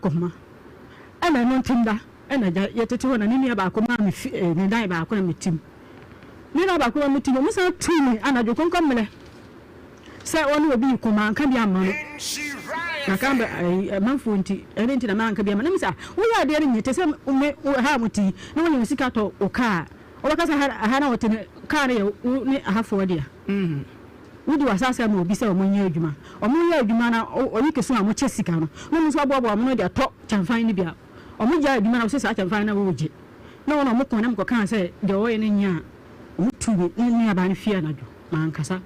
akoma ana no ntimda ana yetete wona ni nua ba akoma me ne dan ba akoma metim ni na ba akoma metim mo san tumi ana jo konkom mele se woni obi koma anka bi amma no na kamba manfo nti ene nti na manka bi amma na misa wo ya de ne tese ha muti na wo yin sika to o ka o ba kasa ha na wote ka ne ni ahafo dia wudi wasasa ma obi se o munye adwuma o munye adwuma na o yi keso a mo che sika no no muso abobo mo no dia to chamfan ni bia o mu ja adwuma na wo se sa chamfan na wo je na wo no mo kon na mo kan se de o ye ne nya o tubi ni aba ni fia na dwo man kasa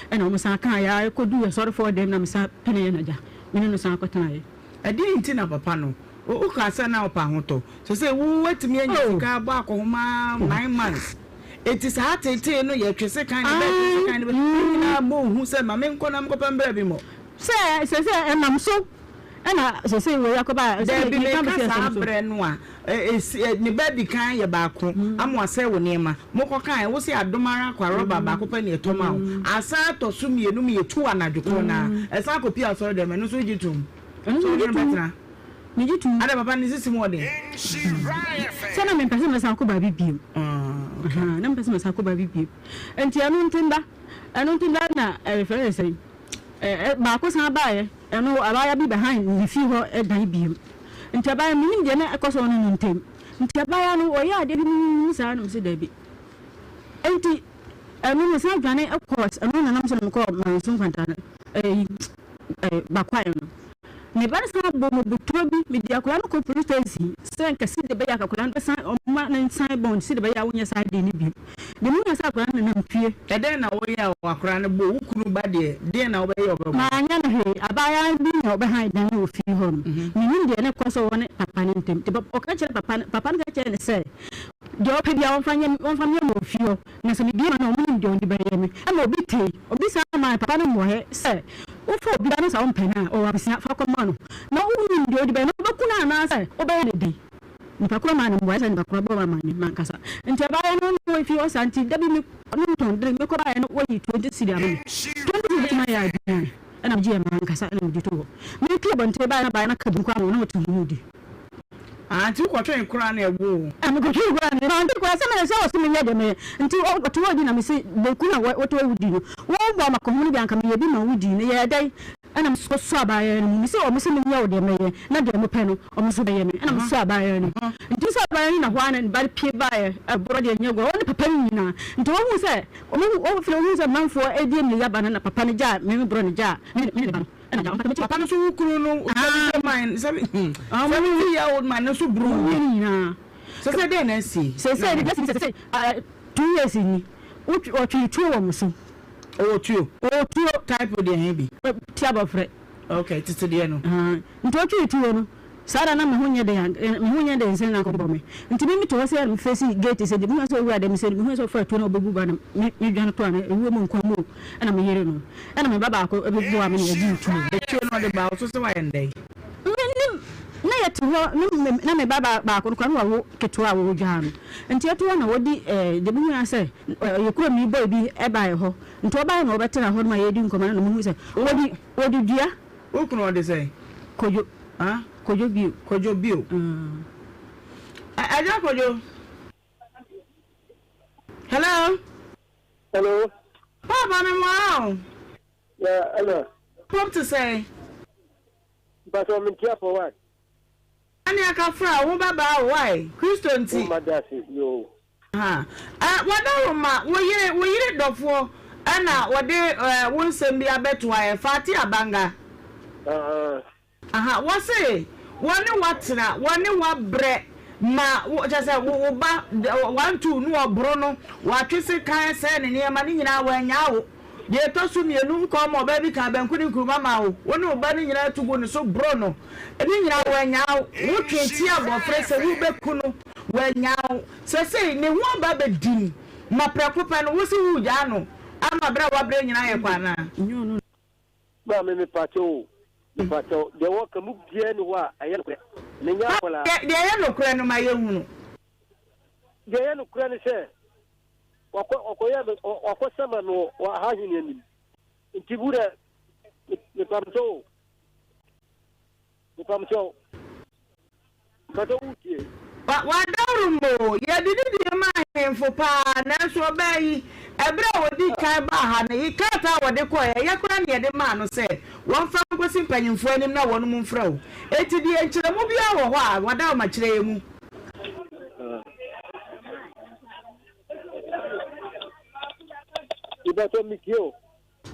ena mo san kan ya ko du ya sorry for them na mo san pene na ja mene no san kwatana ye adi nti na papa no o ka sa na opa hoto so say wo watimi anya sika ba akoma 9 months it is hard to no ye twese kan be na mo hu se ma me nko na mkopa mbra bi mo se enam so ena se we yakoba se bi me ka sa bre no a ni ba di kan ye ba ko amo ase wo nema mo ko kan wo se adomara kwa roba ba ko pa ni etoma asa to su mienu mi etu anadwoko na esa ko pia so de me no so gitum so de betra ni gitum ada papa ni sisi mo de se na me pese me sa ko ba bibiem na me pese me sa ko ba bibiem enti anu ntinda na reference say ba ko san ba ye eno abaya bi behind ni fi ho dan biem enti abaya mi de na ekoso no ntem enti abaya no o ya de bi sa no se da bi enti enu me sa dwane ekos enu na nam so no ko mansun kwanta ba kwa no ne ba sa bo mo butro bi me dia kula no ko protesi sen ka si de ba ya ka kula no san o ma na san bond si de ba ya wonya sa de ni bi de mu na sa kula na nam fie e de na wo ya akura no bo wukunu ba de na wo ba ya oba ma anya na he abaya bi na oba han dan wo fi ho ni de na ko so woni papa ni ntem te o ka chere papa na chere ne se de o pe bia won fanye mo fio na so ni bi na o mu de on di ba ye me e ma obi tei obi sa ma papa no mo he se o fo obi na sa on pena o abisia fa ko ma no na o mu de o di ba no ba kuna na se o ba ye de ni pa ko ma no mo ya se ni pa ko ba ma ni man kasa nti ba ye no no fi o santi da bi mi no ton de me ko ba ye no wo yi 20 cedi am 20 cedi ma ya di ana ji man kasa ana di to me pia bonte ba na ka bu kwa no na to di anti ko twen kura na egbo am ko twen kura na anti ko se me se o se me ye de me nti o to wodi na me se be ku na wo to wudi no wo bo ma ko mu bi anka me ye bi ma wudi ne ye dai ana so abaya no me se o me se me ye o de me ye na de mo pe no o me so be ye me ana me so abaya no nti so abaya na ho ana ba pie ba ye abro de nyego o ne papa ni na nti o hu se o me o fi o hu se manfo e de me ya ba na papa ne ja me bro ne ja me ba papa no so wukuru no mine sabi ya old man no so bro na so say dey na see say say 2 years ni o twi wo muso o twi type of the heavy ti abofre okay titi de no nti o twi no sada na me hunye de nsen na ko bome nti mi to se me face gate se de mi so wu adem se de mi so fa to na obebu ba na mi dwan to na ewu mu nkwa mu na me yere no na me baba ko obebu wa me na di tu no de ba so se wa endai na yeto na me baba ba ko kwa wo keto a wo dwa no nti yeto na wodi de mi hu se yekura mi boy bi e ba ye ho nti oba na obetena ho ma ye di nkoma na mu hu se wodi dua wo kuno de se kojo kojo bio aja kojo hello Papa me wow yeah hello what to say but I'm in here for what ani aka fra wo baba why Christian ti madasi yo wada ma wo yire dofo ana wode wonsem bi abeto aye fati abanga wase woni watena woni wabre ma just wo ba 1 2 no obro no watwese kan se ne niema ni nyina wanya wo de to su mienu ko mo ba bi ka banku ni kuruma ma wo woni oba ni nyina tugo ni so bro no ni nyina wanya wo twenti abofre se wo beku no wanya se ne ho ba be din ma prekopa no wo se wu ja no ama bra wa bre nyina ye kwana no ba me pacho pacho de wo ka mu bia ni wa ayelo ne nya kola de ayelo kura no ma ye hunu de ayelo kura ni se wako sama no wa haji ni ntibura ni pamcho But okay. But what Darumbo, ya did the man for pa, Nanso Bay, a brow di Kaiba, he cut out the choir, Yakuan, the man who said, one franc was in penny for him, no one moon fro. 80 the edge of the movie hour, what how much name? You better make you.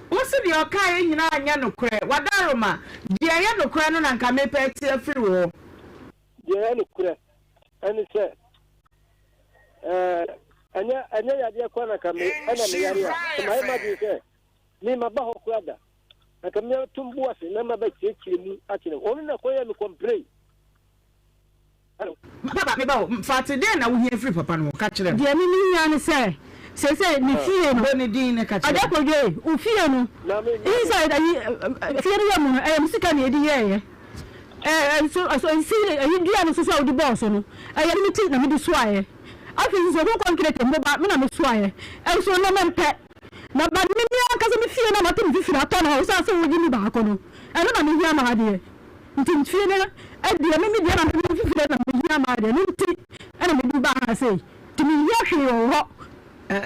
What's the okay in Yano Cray? What Daruma? The Ayano Cranon and Kamepe a free war. Yeah, look, and it said, and yeah, dear Kwana come in, and my mother said, name a baho crada. I come near 2 boys, and number by taking actually, only a choir to complain. Papa, Fatty, then I will hear free papa no catch them. The enemy say me fear no Benedine catch. I don't go u fear no. Inside fear no I am sick and here. So see you do so the boss no. I am meeting na me do swaye. I feel so go concrete mo ba me na me swaye. E so no me pet. Na ba me ni aka me fear na ma tem fi na ta na so so wo ni ba ko no. E no na me hia ma de. Ntim fear na e de me de na me fi na me hia ma de. Ntim e na me du ba ha sei. Timi hia hwe wo.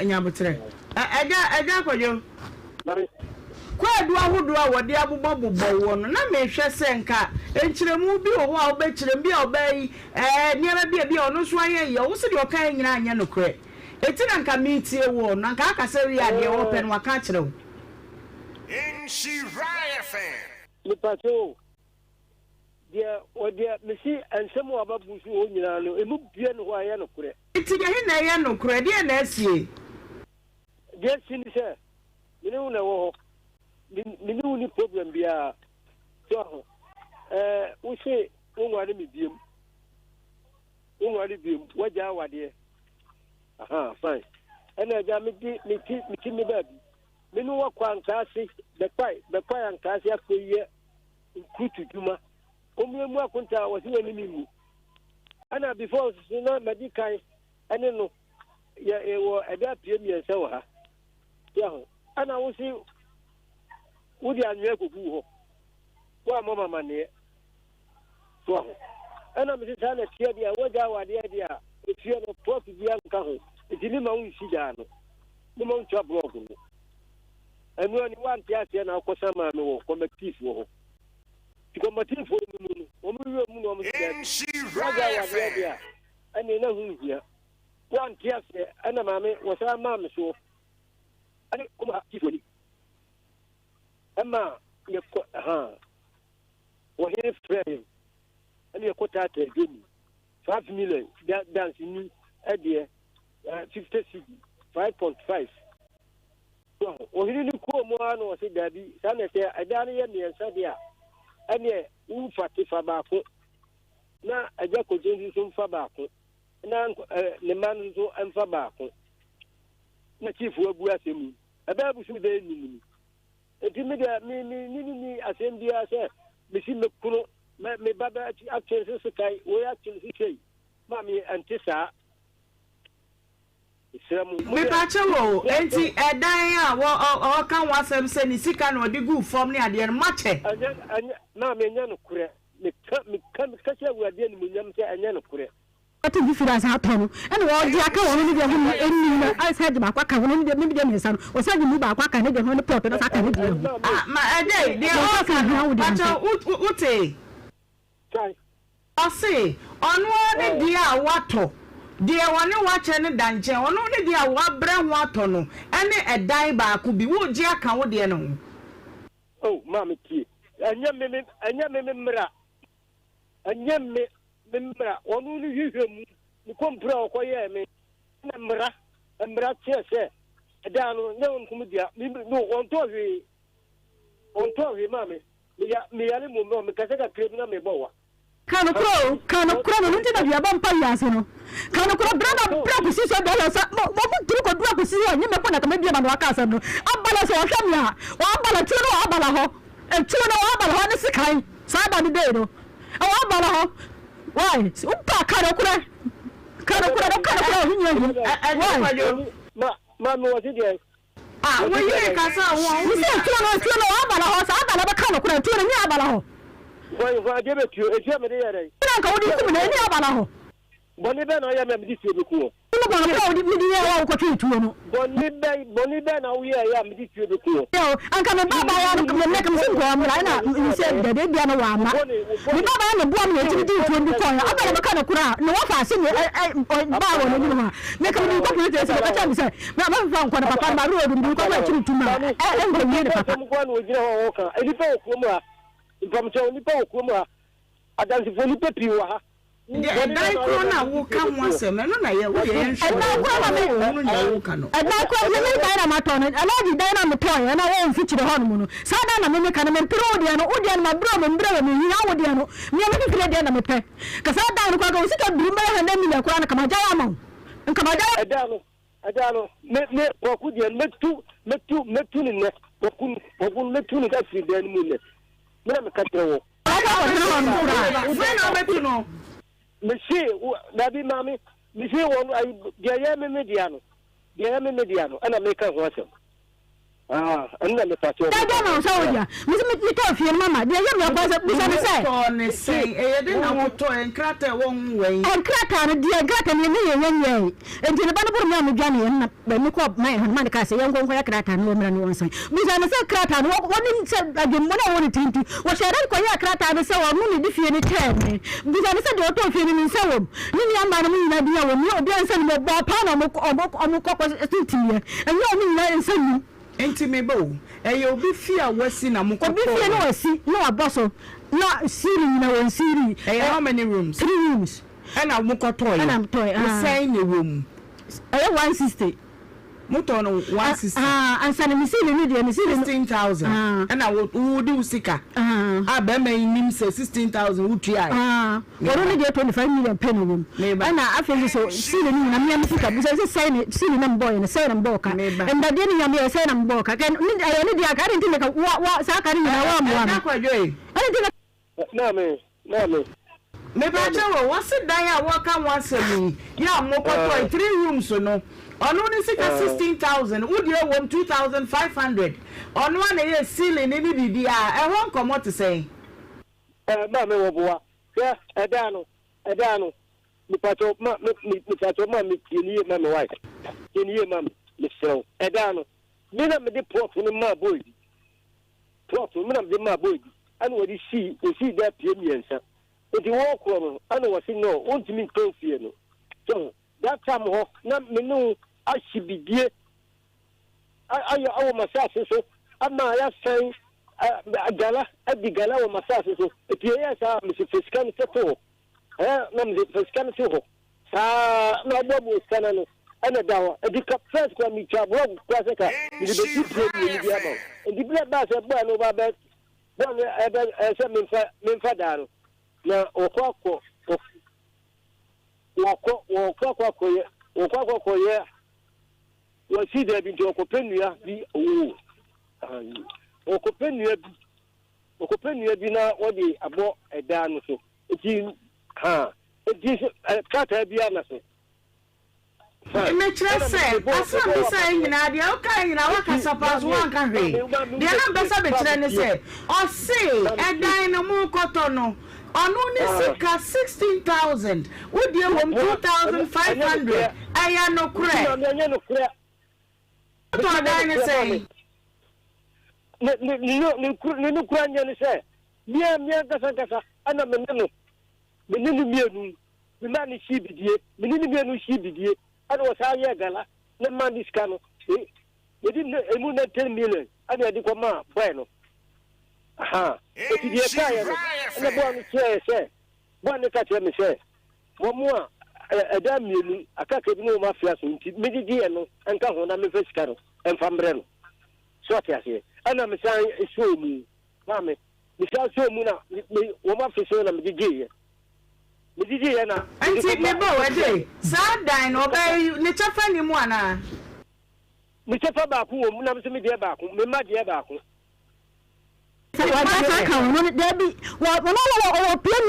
Nyabotre. Aga kwajo. Kwadu ahodo a wode abobobobbo wo no na me hwe senka enchiremu bi wo a obechirem bi obai niara bi ono so aye ye wo se de okan nyina anya no kre eti na nka meetie wo no nka akasari ade wo pen waka kirew Nhyira fan Le pato dia odia mesi ansem ababusu o nyina no emu bia no ho aye no kre eti de he na ye no kre de na asie dia sin se ni una wo Minu ni problem bia so we say unware me biem waja wade aha fine ena ja me me baby minu wa kwankase be kwai ankase akoye nkutu duma omuemu akunta wasi wani mimu ana before na medical ene no ya ewo eda piem yense wa ha yaho ana wo si Udi anwe kugu ho kwa mama mane so ana mi se na tie dia waja wade dia tie no prof dia nka ho etini ma unsi da no ni mo ntwa blog no enu ani wan tia tie na akosa ma me wo committee ho committee fo mu no o mu wi mu no mo se waja wade dia ani na hu hia wan tia tie ana ma me wo sa ma me so ani kuma tifoni Emma, you what is frame? And you cut out 5 million dancing idea 50 5.5. So, or he didn't call more or say, Daddy, Sanity, I done and Sadia, and yet, fatty fabaco. Now, I just could change some fabaco. Now, the man so and fabaco. The chief will bless him. A baby should be Etimedia me asembia se mesi mekuno me baba action se kai we action se kai mami antisa isramu me pache wo enti edan a wo kan wasem se ni sika na odi gu form ni ade no mache anya na me nya no kure me kan kache wo ade ni munyam se anya no kure What if you guys have told and all the account I said my quack when the medium son was saying you back quack and the honey pot and I can do. My day, they all can how Ute. I say, on one dear water. Dear one watch any dungeon, on only dear what brown water no, and a die back could be wood jack and would no. Oh, mammy, and yammy, and yammy. Membra onu ni hwehwem ni kompra okoye me na mbra tiese da no ne onkum dia no onto hwe mame me yale mo me kase ka krem na me bowa kana kro no nti na bia ba mpa yase no kana kro bra ku si so dola sa mo turu ko dua ku si o nyeme ko na ka me bia na no aka asa no abala so hwam ya wa abala tiro no abala ho e tiro no abala ho ne sikan sa ba de no abala ho Why? Upa karakura. Mama was it? Ah, when you casa, we said, Abala, abala, abala, abala, abala, abala, abala, abala, abala, Why, give it to you? It's your na ka wodi kum na ni abala ho boni be na ya me di tie be ku no ba na wodi mi di ya ko twi tuo no boni be na wo ya me di tie be ku yo anka me baba ya no me nek me sin ko amra na nse de bia no wa ma me baba ya no bo am na ti di tuo ndi ko ya abala me ka no kura no wa fa se ni ba wo no ni ma me ka di ko pete se ka cha mi se me ba fa nko na papa ba ro ndi ko wa ti tuma ngo ni papa mo ko no ojira ho ka edi pe ku mu a information ni pe ku mu a adansi fo ni pe pi wa ha dai ko na wo ka mo asem no na ye wo ye nso na ko na me no na wo ka no na ko me dai na mato no alaji dai na mato ya na wo mfichire ho no no sa da na me ka na me mpiro odi no ma bro me mbra me hiya wo dia no me me fire dia na me pe ka sa da no ko ga usika buru mba ha na mi na ko na kama jawa ma nkama jawa adano me ko ku dia metu ni ne ko ku metu ni ka fi dia ni mu ne me na me ka trewo no Monsieur, Nabi Mammy, Monsieur, dia me mediano, and I make a washer. And then the pastor. I don't know, soldier. Mr. Toffee, Mamma, dear, you say, I didn't know what to and crater one way. And cracker, dear, gratin, one way. And to the Banner Johnny, and when you call my Monica, say, I'm going to crack and woman one side. Because I said cracker, what didn't say again when I wanted to. What I don't quite cracker, and so I'm only defeated. Because I said, you're talking in Salem. Lilian Madame, you're dancing with Bob Panama or Coppers, and you're me and send enti mebo you be fear wasi na mukọ be fear no wasi no aboso no siri na won siri how many rooms 3 rooms and mukọ toy and I'm toy say in a room 160 moto no 160 and sana mi siri ni dia mi siri 16,000 and I would do sika be me nim say 16,000 wo tui ai oro ni dia 25 million penny room and I feel so siri ni na mi am sika bi say siri na boy na say na boka and that dia ni am say na boka kan ni ayo ni dia ka ri nti ka wa sa ka ri na wa mo na kwajoy na me me ba chewo wasi dan ya wo ka wan semi ya mokọ 3 rooms no ono ni sika 16,000 wo die won 2,500 ono na ye ceiling ni bibi a e won comot say ma me wo boa ya edano mi pato ma mi kini ma me wife kini ma me show edano mi na me de pot ni ma boy pot mi na me de ma boy an wo di si da pie miensa odi wo ko no an wo si no wonti mi to fie no so that time ho na me no ashibidie ayo masase so ama ya san agala adigala wo masase so epie ya sa mi fiskan seto na mi fiskan seto sa na bobo skana no ana dawa edika first kwa mi chabo kwa seka mi de titre mi dia ba ndi bla ba se ba no ba ba se mi fa daro na okwa ye wa si de bi to kopenua bi okopenua bi na wodi abo eda no so eti kata bi ana so me chere say aso bi say nyina de o kan nyina wa kasa pass one kan hwe de na besa be chere ne say o say edan no mu koto no ono ni sika 16,000 wo die wom 2,500 aya no kure to edan ni say ni kura nyane say mia kasa ana meneno mienu mi ma ni shibidie mienu shibidie ana wasa ye gala na man diskano yedi emu na 10 million ana yedi ko ma boy no eti die kaya no na bo ni se bo ni ka me se mo mo eda mienu akaka bi no ma fia so nti medidi no anka ho na me fiskaro enfambre no so atiase ana me san so mu ma me sa so mu na wo ma fiso na medidi ye na anti me bo wede sa dan no be ni chafa ni mu ana mi chafa ba ku wo mu na me se me die ba ku me ma die ba ku wa ba ka no de bi wa no pie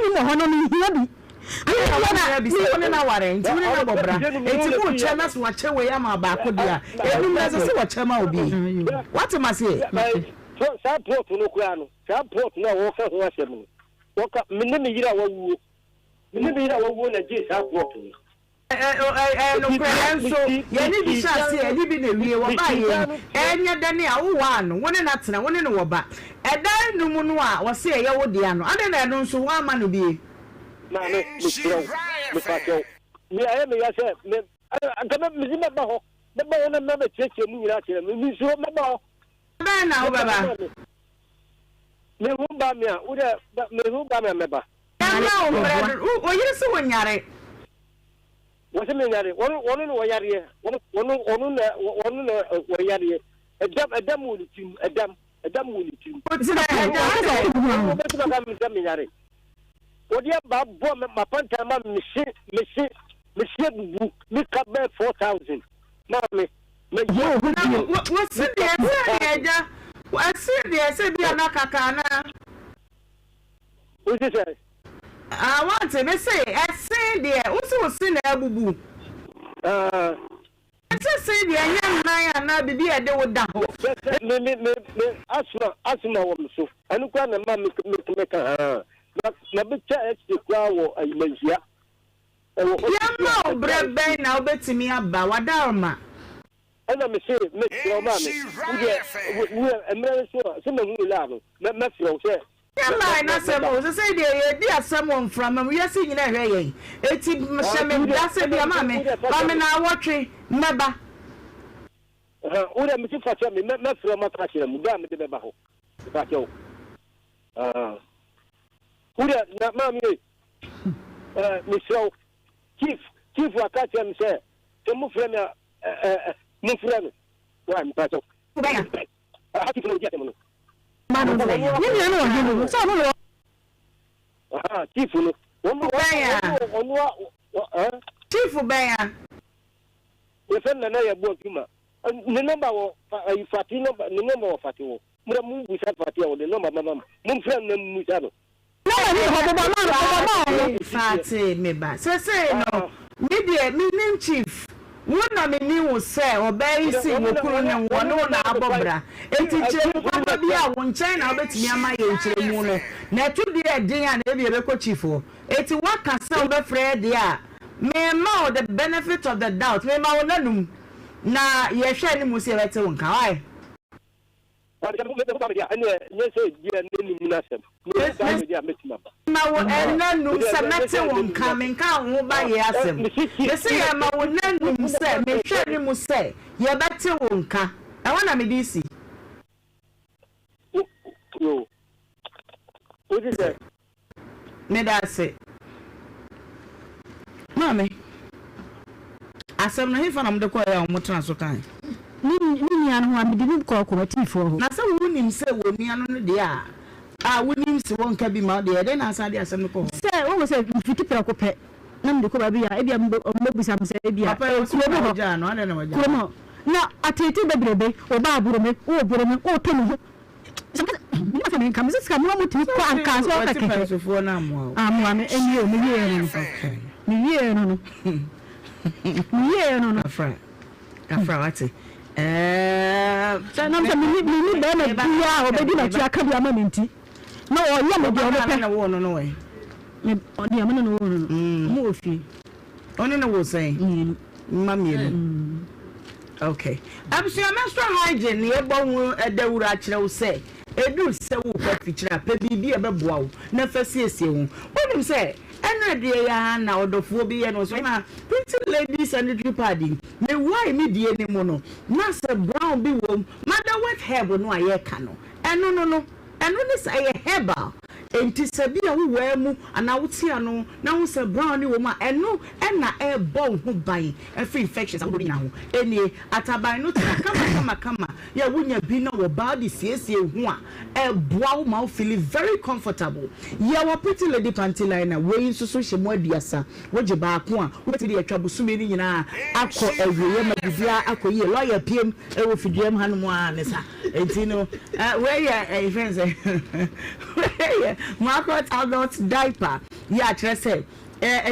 ni mo hono ni hia bi ana bi se wona na ware nti wona na bobra enti ku che na so wa che we ya ma ba ko dia enu na se wa che ma obi what am I say so sa pot no kura no sa pot no wo fa ho asem waka minne me yira wawu na je sa ko no so ye ni bi sha se ye bi na wie wo ba ye enya da ne a wo wa no woni na tena woni no wo ba edan no mu no a wo se ye wo dia no ade na no so wa ma no bi na me fa ko me aye me ya se me agaba me zima ba ho me ba wona me be cheche mu nyira kire me so me ba ho ba na wo baba me hu ba me a wo de me hu ba me ba na o yiri so wonyare what's the matter? One wayari, one wayari, a dam will team, a dam will team. What's that? What do you about bomb my pantama, Monsieur, make up 4,000. Mammy, what's it? What's it? I said, be a nakakana. What is it? I want to say, I say, dear, also seen a boo. I say, dear, young man, now be a day with that. Asma woman, so I look on the mammy to make her. Never charge the crowd or a measure. No, bread bay now bet to me about what Dharma. And I'm saying, Miss your mammy, we're American, some of you love, not Matthew said. I say dear someone from we are seeing in a way. It's that's a dear mammy. I'm now watching never. What am I for me? Not from my passion, Madame de Baho. Bajo. Who not mammy? Miss Chief Wakatiam said, to move from move from one person. I have to get him. Chief Bear. We send another book. The number of fatty number, the number of fatty. Move with that fatty or the number of mamma. Move from them with other. No, fatty, maybe. Say, no, maybe, chief. Wona me ni wo se obai si wo kuro ne wono na abobra etiche papa bia wo nchen na obetimi ama ye nchire mu no na tu de edin ya na ebie beko chifo eti waka se obefre de a me ma the benefit of the doubt me ma wonanum na ye hwe ni mu se bete won ka wai ma wo enanu se mete won ka me nka ho ba ye asem me se ya ma wonanum se me hwe ni mu se ye bete won ka e wona me di si what is that me da se mame asem no hefa na mo de ko ya mo tran so kan ni anu ho amedi bi ko tifo ho na se wonim se woni anu no de a wonim se won ka bi ma de de na asa de asem ko se wo se fiti pra ko pe na mde ko ba bi ya e bia mbusa se e bia kulo mo ja no ade na waja kulo na atete bebrebe o ba aburo me o to no ho ni ma se me kam se ska mo mo ti ko anka so ka ke so fo na mo mo ame eni o mi ye no okay mi ye no mi ye no Afra wati na mse mi be na bia obedi na tu aka bia ma menti na o ye me bia o pe na wo no we me odi amana no wo no mo ofi oni na wo say mamielu okay abusua menstrual hygiene ye gbowu edawura akire wo say edu se wo kwa fichira pe bibi e beboa wo na fasiesie wo wonim say enade ya na odofo bi ye no so na pretty ladies sanitary padding me why me die ni mo no na se brown bi wo mother wet herb no aye ka no eno ni say herbal enti se bi a wo mu ana wotia no na wo se brown ni wo ma eno na e bon ho ban free infections awo bi na ho eni ataban no kama ya wunya bi na wo body siesie ho a e boa wo ma feel very comfortable ya wo pretty lady panty liner we so hyemo aduasa wo je ba ko a wo beti de atwa bosume ni nyina akọ awiye ma bibia akọ ye lawyer pm e wo fidiem hanom a ne sa enti no we ya friends Margaret adult diaper ya trese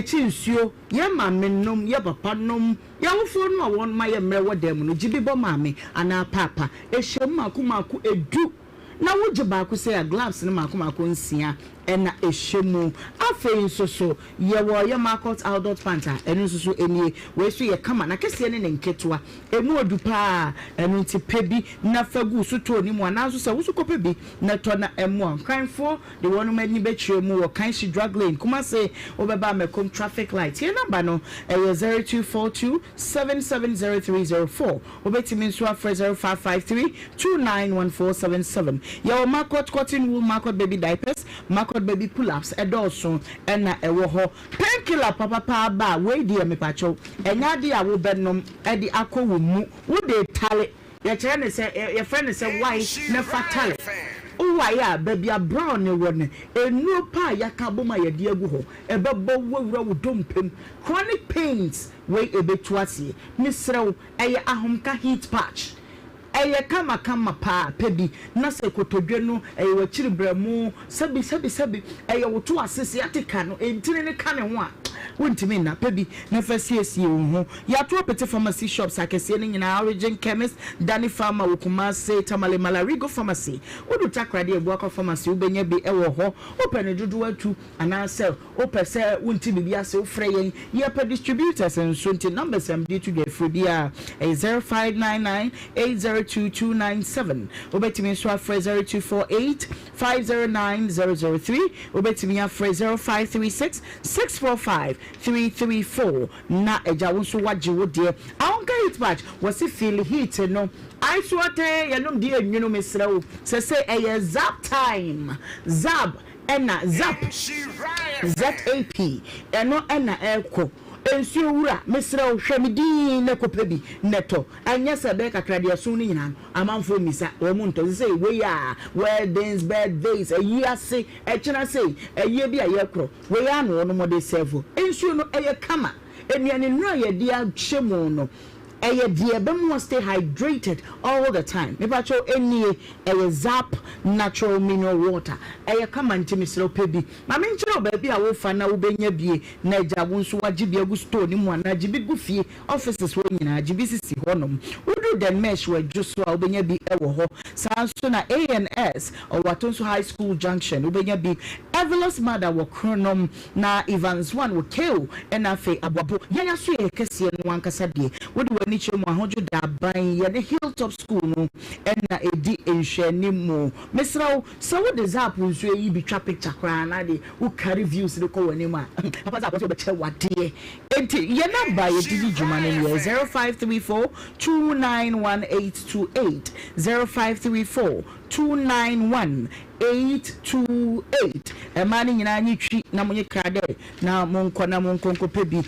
chinsuo ye mamenom ye papa nom ya wofo no won ma ye mrewo dem no gibibo mame ana papa ehyem makumaku edu na woje ba ku say gloves no makumaku nsia ena ehemu afei so ye wo ye market outdoor panta enu so enie we so ye kama na kese ne nketwa emu odupa enu nti pebi na fagu so to ni mu anaso se wo so kopebi na to na emu kranfo de wonu mani betwe mu wo kan shi drug lane kuma se obeba mekom traffic light here number no 0242 770304 obetimi nso afre 0553 291477 your market cotton wool market baby diapers market baby pull-ups edoso ena ewo ho painkiller papa ba we die me pacho enya de awo benom e di akowo mu wo de tale ye kire ne se ye friend ne se why ne fatale uwaya baby a brown ne won enu pa yakaboma ye de agu ho ebebo wowura wo dompem chronic pains we ebetuase misrew eye ahomka heat patch eye kama pa pebi na se kotodwe no eye wachiri bramu sabi eye woto asese atika no entire ne ka ne ho a wontimi na pebi na fasiesie ho ya to pete pharmacy shops akese ne nyina origin chemist Dani Pharma Okumase Tamale Malarigo Pharmacy wodu takrade ebuaka pharmacy ubenya bi ewo ho open dodo atu ana sell opese wontimi bi ase ofre yen ye pa distributors and so nti numbers am dey to get free bia 0599 802297 obetimi so afre 0248 509003 obetimi afre 0536 645 334 na eja wonso waje wo de awonka heat patch wasi feel heat no I swear yanum de enwunu mesra wo se zap time zap ena zap zap eno ena eko ensuo wura mesra wo hwemidi na kopebi neto anya se be kakrade aso ni nyina amanfo misa wo munto se we ya weddings birthdays year say china say year bi ayekro we ya no no mode serve ensuo no eye kama enuane no ye dia hwemu no eye die be mo stay hydrated all the time me pacho enie eye zap natural mineral water eye kama ntimi sro pebi ma me nchiro ba bi a wo fa na wo benya bie na eja wo nso waje bia gu store ni mu ana jibi gu fie offices wo nyina jibi sisi honom udu the mesh we juso a wo benya bi ewo ho sanso na ANS or Watonso High School Junction wo benya bi Evelyn's mother wo kronom na Evans one wo kill and afi ababo yanya so ye kese no wankasa die wo de nichemu ahojo da ban ye the Hilltop School no na edi enhwani mu mesrawo so wo de zap nso yi bi twa picture kra na de wo carry views de ko wani ma papa za bo be che wade enti ye number ye di juma ne 0534 291828 0534 291828 emani nyina nyitwi na munye krade na monko pebi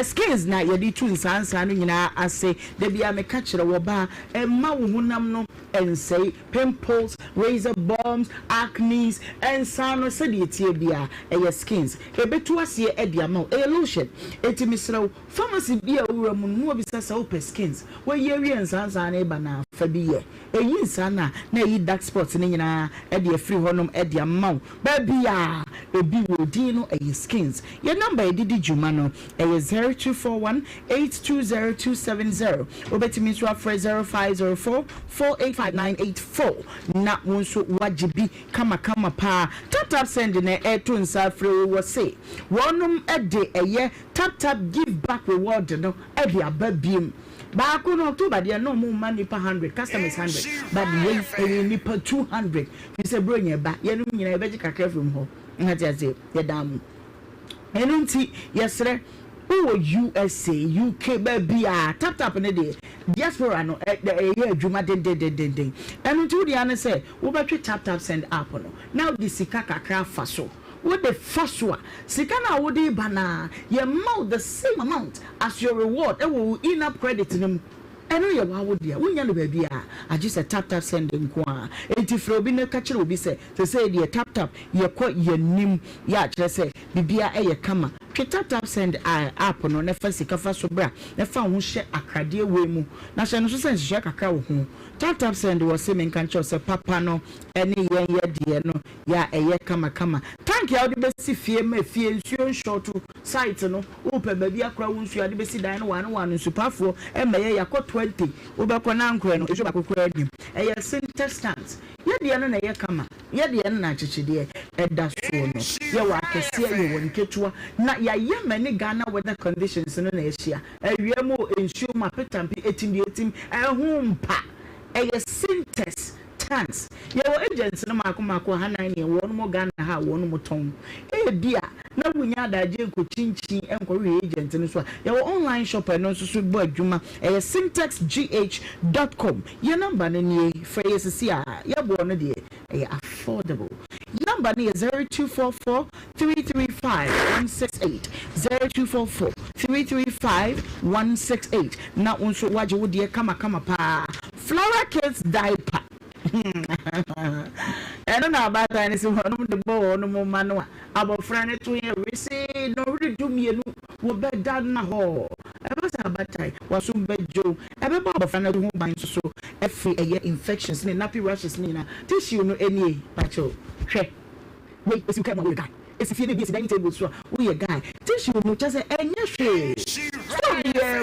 skins na yedi tu nsansa no nyina ase de bia me ka kire wo ba emma wo hunam no ensei pimples razor bombs acne ensano se de tie bia skins ebetu ase e dia ma lotion etimisrawo pharmacy bia owura mu no bi sasa wo skins wo ye wi nsansa na eba na fa bi ye eyi nsana na eyi dark spots ni nyina e de free honum e de amount ba bia ebi wo di no eyi skins your number edidi juma no 0241 820270 obetimi so afre 0504 485984 na wonso wajibi kama pa tap send na eto nsa afre wo say wonum e de eye tap give back reward no e de ababiem Baako no October dia no mo money per 100 customers 100 but we ni per 200 you say bro nya ba ye no nyina e beji kakra from ho nhati ase ye dam enu nti yesre wo USA UK baby tap ne de diaspora no ye adwuma den enu nti wo dia ne say wo betwe tap send app no now the sika kakra fa so what the first one sikana wodi bana you mount the same amount as your reward e will in up credit them eno ye wa wodi a wonya no baby a just a tap send nko a enti fro bi ne ka kire obi say the tap ye ko ye nim ya kire say bibia e ye kama tap send app no ne fa sika fa so bra ne fa ho hye akrade we mu na hye no so sense hye kakra wo ho tap send wo se men kan cho se papa no ene yen ye de no ya eye kama tank ya odi be si fie ma fie nsuo short site no wo pe ba bi akra wo nsuo ade be si dan no wan supafo e ma ye yakọ 20 wo be kọ na nkro no ejo ba kokora adim eye center stands ye de no na ye kama ye de no na chichide eda so no ye wa kese ye won ketua na ya ye mani Ghana weather conditions no na ehia awia mu ensuo ma petampi etim ehumpa eye synthesis chance ye wo agents no mako hanan ne won mo Ghana ha won mo ton bia na wunya adaje ko chinchin enko we agent no so ye wo online shopper no so bo adwuma syntexgh.com your number no nie for yesisi a ye bo no de affordable number no 0244 335 168 0244 335 168 na unso waje wo de kama pa Flora Kids diaper eno na abata ni se hono de bo no mo mano abofra ne to ye rese no re do mienu wo beda na ho ebe sa abata waso bejo ebe ba abofra na ho ban so efi eye infections ni nappy rashes ni na tissue no enie pacho hwe we esi ka ma we guy esi fie de bi esi dining table so we ye guy tissue no chese enye hwe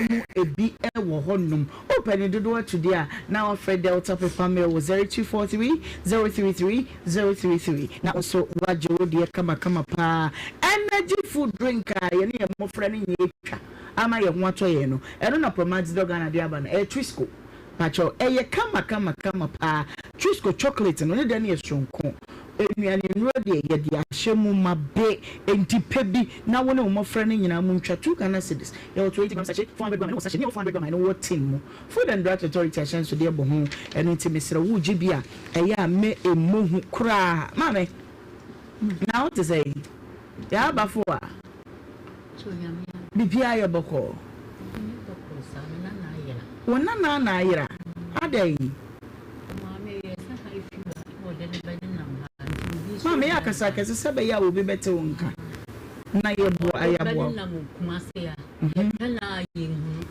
mu ebi ewo honum open the door today now Fred Delta Paper Mail was 0243 033 033 now also wajo de kama pa energy food drink ye ne mo frɛ ne nyetwa ama ye ho ato ye no eno na promote dog na de aba na Trisco pacho ye kama pa Trisco chocolate no ne de ne sonko enuane nro de ye de ahyemu mabe entipe bi na wona wo mofra ne nyina mu ntwa 2 Ghana cedis ye 20 grams sachet 400 grams no sachet 400 grams no what tin mu food and drug authority ashan so de bo ho eno ntimesere wo gi bia eye ame emohu kura mame na what to say ya bafo a so yamia bibia ye boko wona na ayira adai mame yesa haifi wo de ne bani na mama ya kasa kasa sebe ya obi bete wonka na yebo ayabo na mu kumase ya na yenhu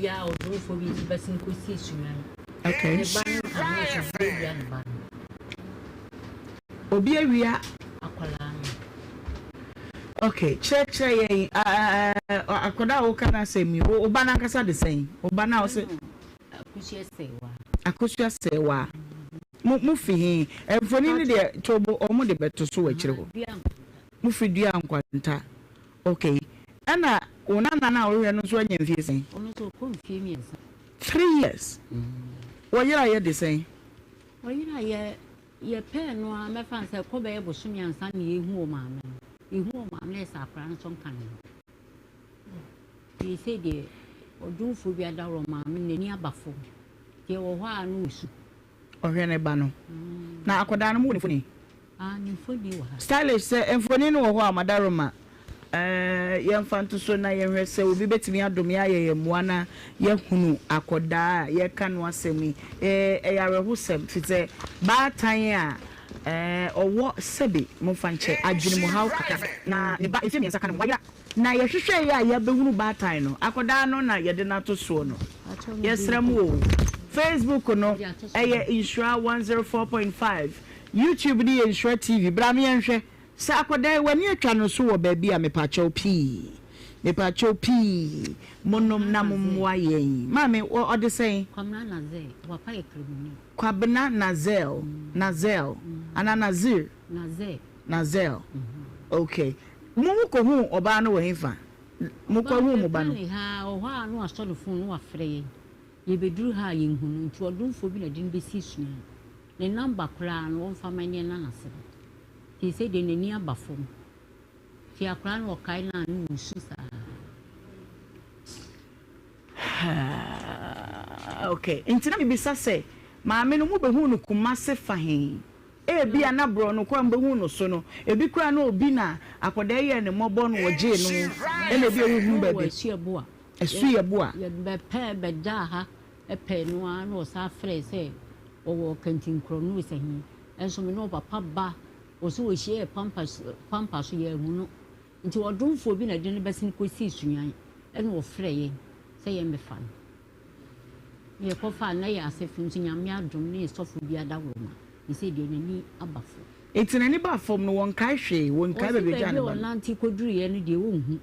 ya odrofo bi basin ko si sunan okay ban obi awia akwala okay check ye akoda wo kana semi oba na kasa de sen oba na o se akusia sewa mu fi enfoni ni de tobo omo de beto so wachire ho mu fi dua ankwanta okay ana ona na wo no so anya mfie sen ono so ko mfie miensa 3 years wo yira ye de sen wo yira ye pe no a me fan se ko be ye bosumi ansa na ehu o maame sa akra no so kan ni se de odunfo bi adaro maame nani abafo ye wo ho anu su ohwene ba no na akoda no mu ni foni ni foni wa stylish se enfoni no wo ho amadaroma ye mfanto so na ye hwese obi betimi adom ya ye muana ye hunu akoda ye kanu asemi yare husem fite ba tan a owo sebe mo fanche adwene mu haw kaka na ne ba efi mi nsaka no waya na ye hwehwe ya ye behunu ba tan no akoda no na ye de na to so no yesram wo Facebook no Nhyira 104.5 YouTube ni Nhyira TV brami enhwe sa akoda wani atwa no so wo ba bia mepacho p monom na momwa yen mame o de say kwamna naze wapa ekremuni kwabna nazel ana nazel okay mu ko hu oba no wo hefa mu ko hu mo ba no ha o ha no asolo fun no afre ye beduru ha ye hunu nti odumfo bi na din besi sua ne number kra no won fa manye na nase ti se de nani abafom ti akra no kai na no nsu sa okay intina bibisa se maame no mu behu no kumase fahen ebi anabro no kwa mbehu no so no ebi kura no obi na akoda ye ne mobo no oje no e na bi ehu ba bi esu ye bo a ye be pe be da ha e pe no a no sa frɛ se owo kantin kro no se hin enso me no papa ba o so o hie pampas ye hu no nti odumfo bi na de ne besin ko si suyan e no frɛ ye se ye me fan ye ko fa na ya se fun ti nyame adum ne sofo bi adawoma ni se de nani abafo etina ni ba fom no won kai hwe won kai be be jana ba lanti ko duru ye no de wo hu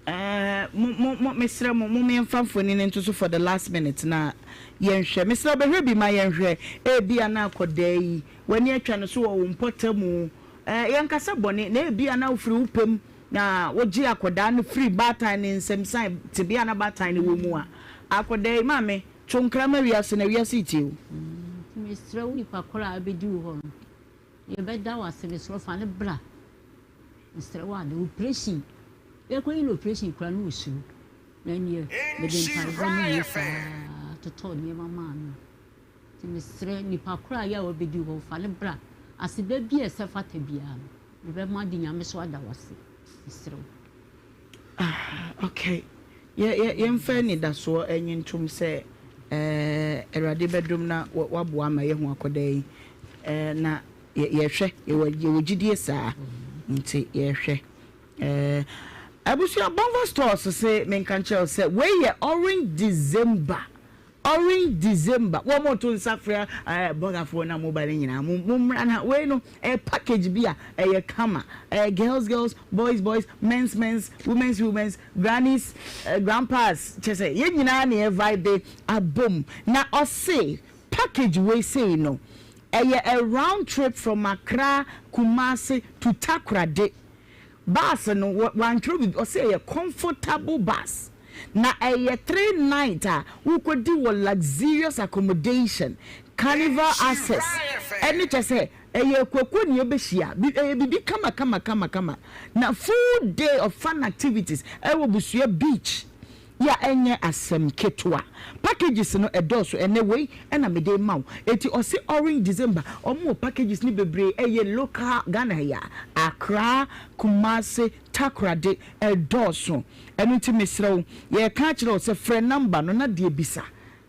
Mr. Mummy and Fanfoni into so for the last minute na yenhwe Mr. Behrebi ma yenhwe e bia na akodai when you try so wo mpotemu yankasa bone na e bia na ofri upem na woji akoda no free batan ni nsem te bia na batan ni wo mu a akodai ma me chonkra ma wiase na wiase itiw Mr. Uni pakora abedi ho ye beda wase Mr. Fa ne bra Mr. Wa the operation e ko in operation kra no usu na nie me den pa ni fa to to ni mama no ti Mr. ni pakora ya obedi ho fa ne bra asida bi esefata bia no be ma di nyame so ada wase Mr. Okay ye mfa ni da so enyintum se erade bedum na waboa ma ye ho akodai na ye hwe ye wogidie saa nti ye hwe abusia Bonva stores say menkanchel say we ye orange December one more to safra bogafo na mobile nyina mumra na we no package bia ye kama girls boys men's women's grannies grandpas chese ye nyina na e vibe abom na o say package we say no a round trip from Accra Kumasi to Takoradi bus no one trip or say a comfortable bus na a 3 night who could do luxurious accommodation carnival access and it just say a kwakuni obeshia bibi kama na full day of fun activities Busia beach ya enye asem ketwa packages no edoso anyway na me dey maw eti o se orange December omo packages ni bebre eye local Ghana ya Accra Kumasi Takoradi edoso enu ti mesrew ye ka kire se friend number no na de bisa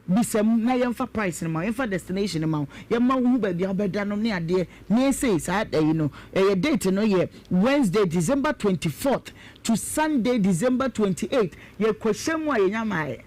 na yemfa price no ma yemfa destination no ma yemma hu ba bia obeda no ne ade ne say sa you know date no ye Wednesday December 24th to Sunday December 28th ye kwashemu a yenyamae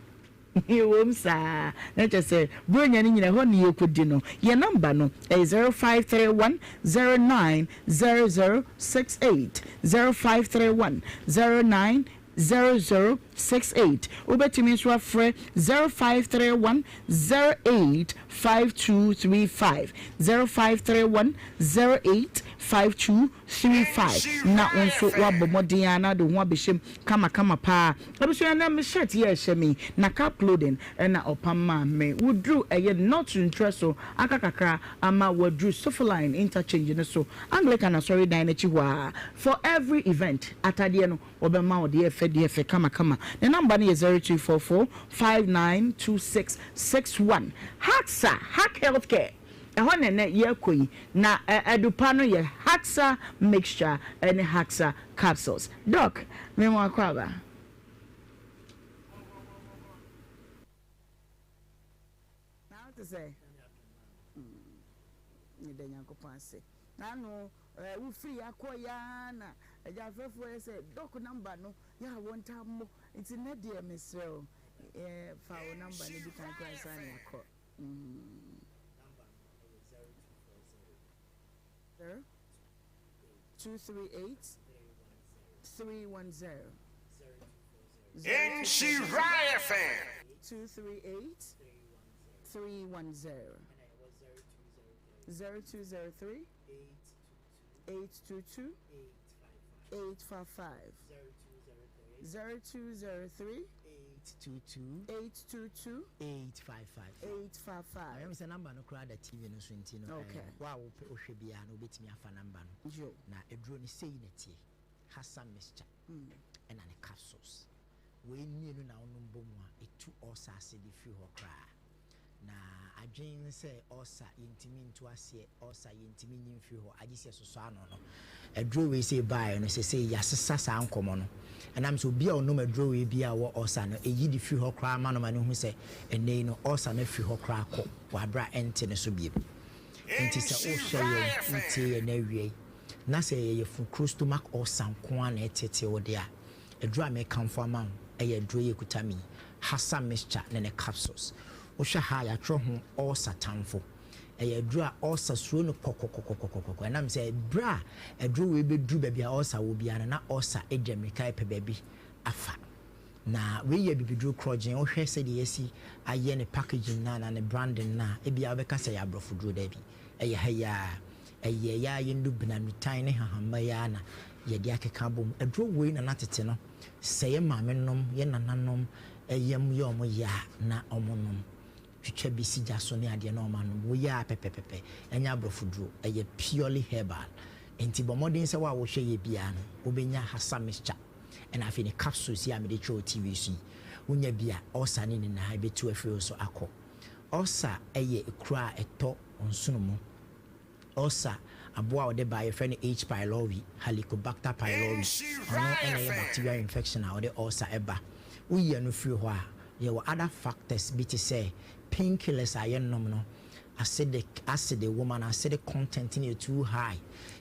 Yewom sa na just say bronya ni nyina ho ne yekodi no ye number no 0531 090068 0531 09 0068 ubetimi so afre 0531 085235 0531 085235 na onso wabomodin na do ho abehim kama pa abusu na me shirt ye hye na cap clothing na opama me wudru eye not interest so akakakra ama wudru Sofaline interchange ne so Anglican sorry dine chiwa for every event atade no obema ode FDF kama the number is 0244 592661 Haxa Hack Healthcare ehone ne yekoyi na edupa no ye Haxa mixture and Haxa capsules doc me mo akwaba now to say ni denya ko panse nanu we free akoya na ejafefo say doc number no ya want am it's in the mesrel fa o number ni bi kan kwan san yakọ number 0238 310 Nhyira FM 238 310 0203 822 855 0203 822 855 I am say number no crowd TV no so ntino okay wa wo hwe bia no betimi afa number no jo na eduro ni sei netie Hassan mixture and an capsules we nienu na ono bomu a etu osase de fi ho kra na adwen se osa yentimi ntu ase osa yentimi nyimfi ho agise soso ano no eduro we say buy no say yasesa sa ankomo no enam so bia ono maduro we bia wo osa no eyi di fi ho kra ma no ma ne hu se enei no osa na fi ho kra ko wa bra ente ne so bie enti se o hwe nti na wie na se ye fu stomach osa nko na etete wo de a eduro me kamfo ama eye eduro ye kutami Hassan mixture ne capsules Osha ha ya tro ho all satanfo edru all sasuo no kokokokokokoko na me say bra edru we bedru ba bia all sa wo bia na all sa edwamika pe ba bi afa na we ye bibidro crojin o hwe se de yesi aye ne packaging na ne branding na e bia be ka se ya brofodro da bi eye ha ya eye ya ye ndu bina nutan ne hahama ya na ye de akeka bom adro we na natete no se ye maamenom ye nananom eyem ye omo ya na omonom twitwa bi si jaso ne ade na omanom wo ya pepepepe enya brofodro eye purely herbal enti bomodin se wa wo hwe ye bia no obenya hasa mixture and I feel the capsules here, I made a TV. Unya bia, osa ni na high betu a few so ako. Osa a cry a talk on sunumo. Osa a boa de by a friend H. pylori, Helicobacter pylori, or no any bacterial infection or the osa eba. We are no few why. There were other factors, be to say, painkillers are nominal. Acidic acid, the woman acidic content in you too high.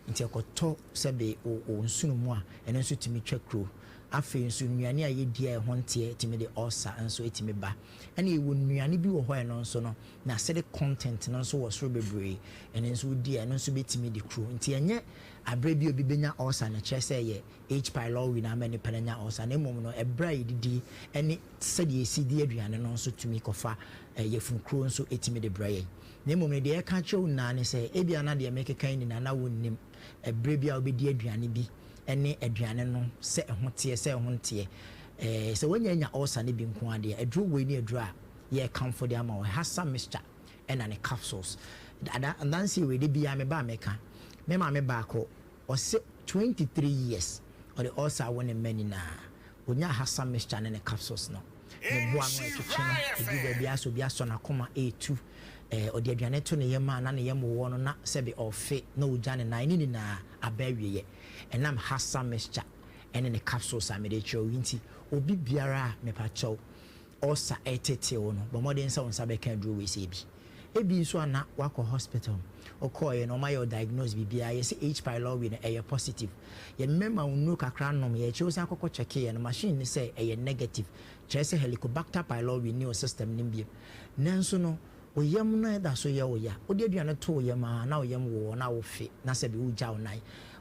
Until I could talk, sabe, or sunumoa, and also to me check crew. Afei nso nnuane a ye dia ho ntie etime de ulcer nso etime ba ene ewo nnuane bi wo ho no nso no na acidic content no nso wo soro bebre ene nso dia no nso betime de kro nti enye abre bi obi benya ulcer na kyerese ye H. pylori na amene penanya ulcer na emom no ebra yedidi ene sede esidi aduane no nso tumi kofa ye fun kro nso etime de braye na emom ne de e ka chew na ne se ebia na de make kan ni na wonnim ebre bi a obedi aduane bi ene aduane no se ehote se ehonte se wanya ulcer ne bi nko ade adru we ne adru a ye comfort dey ama hasa mixture ena ne capsules and then see we dey bia me ba meka me ma me ba ko o se 23 years or the ulcer won many na onya hasa mixture ne capsules no ne boa no etwetwe no ebi bia so bia so na koma A2 o de aduane to ne yema na ne yema wo no na sebe ofe na ojane na ni na abawiye enam hasa mixture ene ne capsules amede cho yinti obi biara me pa cho osa etete wo no bo modern sa wonsa be kan duro we se bi ebi so ana wako hospital okoye no my diagnose bibia ye say H. pylori na e positive ye memma unu kakra nom ye che osa akoko check ye no machine ni say e negative che say Helicobacter pylori ni o system ni bi nanso no oyam na da so ye oya odi aduane to oyam na oyam wo na wo fe na se be uja onan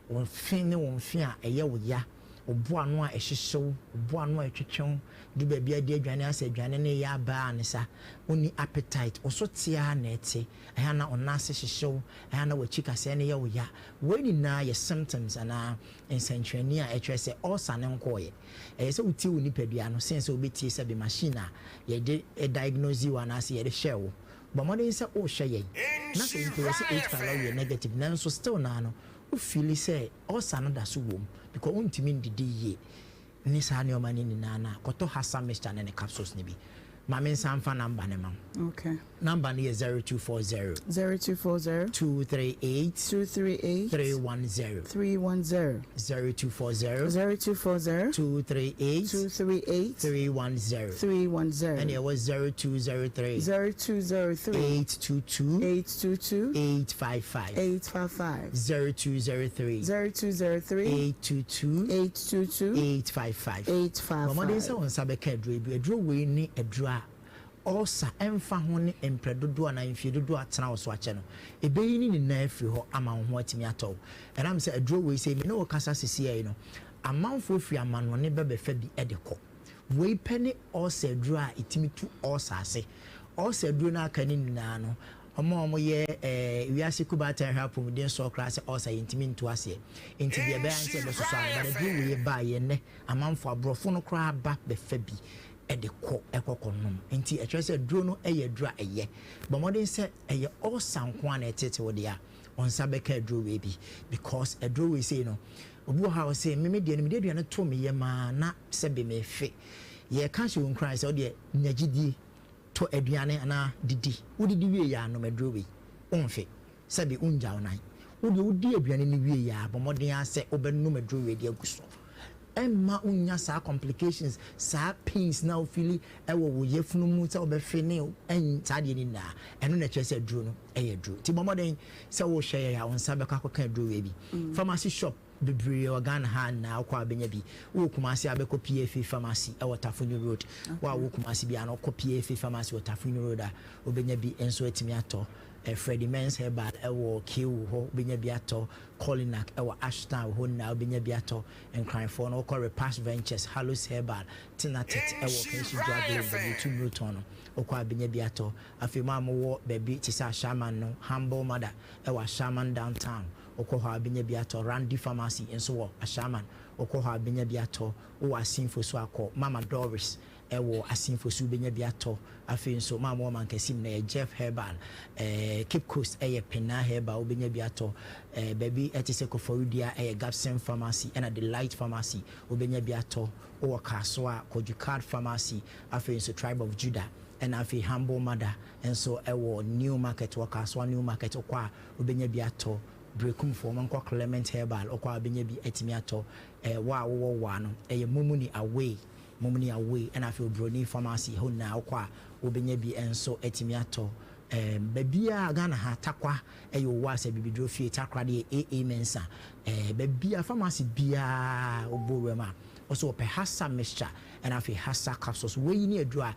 won fe ne won fe a eye oya obo anu a ehyehew obo anu a etwetwen du ba bia de aduane asa aduane ne ya ba anisa oni appetite oso tia na ete aya na onase hyehyew aya na wachika se ne ye oya weni na ye symptoms ana ensentwani a etwe se ulcer ne nkoye se uti woni padua no sense obeti se be machine a ye de diagnose you ana se ye de share but modern say o hwe ye na so into say H. pylori negative na so still na no o feel say ulcer no da so wom because untimi ndidi ye ni sa ne o mani ni na koto hasa mixture ne capsules ne bi Mama Sanfa number nema. Okay. Number is 0240 0240 238 310 310 0240 0240 238 310 and it was 0203 822 855 0203 822 855 Mama say on sabeka edro we ni edro osa emfa ho ne empredodo na emfiedodo atena wo so ache no ebeyi ni na afiri ho ama ho atimi atọ enam se adro we say me no kasa sisi ayi no amanfo afiri amano ne bebe fa bi edekọ we pene osa adro a etimi tu osa ase osa adro na aka ni na no omo ye wiase kubata hapum den so class osa yintimi ntu ase enti bi ebe anse be so so ba adro we ba ye ne amanfo abrofo no kra ba be fa bi edeko ekokonom enti etwese duro no dura eye but modern say all sanko na etete wo dia onsa beka duro we bi because duro we say no obu ha say me de no to me ye ma na se be me fe ye ka she won cry say de nyagidie to aduane ana didi udidi wie ya no meduro we onfe se be unja onan udi aduane ni wie ya but modern ase obenno meduro we de aguso emma unya sa complications sa pains now feeling wo yefunu mu sa obefe ne en tade ni na eno na kyese duro no duro ti momoden se wo hwe ya onsa be ka duro we bi pharmacy shop bebre organ ha na akwa benya bi wo kumasi abeko PFA pharmacy Tafunyo road wa wo kumasi bi an ko PFA pharmacy Tafunyo road a obenya bi enso atimi ato Freddie Men's Herbal ewo Q ho binya biato Colinac ewo Ashton ho na binya biato and crying for no call Repass Ventures Hallows Herbal Tinatet ewo Kenshi Drug the 2 Bruton okwa binya biato afima mo baby tisa shaman no humble mother ewa shaman downtown okwa binya biato Randy Pharmacy enso wo a shaman okwa binya biato o asinfo so akọ Mama Doris ewo asinfo so binya biato afi nso mama wo man kasim na Jeff Herbal Cape Coast Pena Herbal binya biato baby etise koforudia Gapsen Pharmacy and the Light Pharmacy binya biato o Kaswa Kojukard Pharmacy afi nso Tribe of Judah and afi Humble Mother and so ewo New Market Kaswa New Market okwa binya biato Brekum for Manko Clement Herbal okwa binya bi etimiato wa no mumuni away and I feel Brony Pharmacy ho na okwa obenya bi enso etimiato babia Ghana ha takwa wa se bibidro fie takra de mensa babia pharmacy bia oborema also pe hasa mixture and I feel hasa capsules we ni adura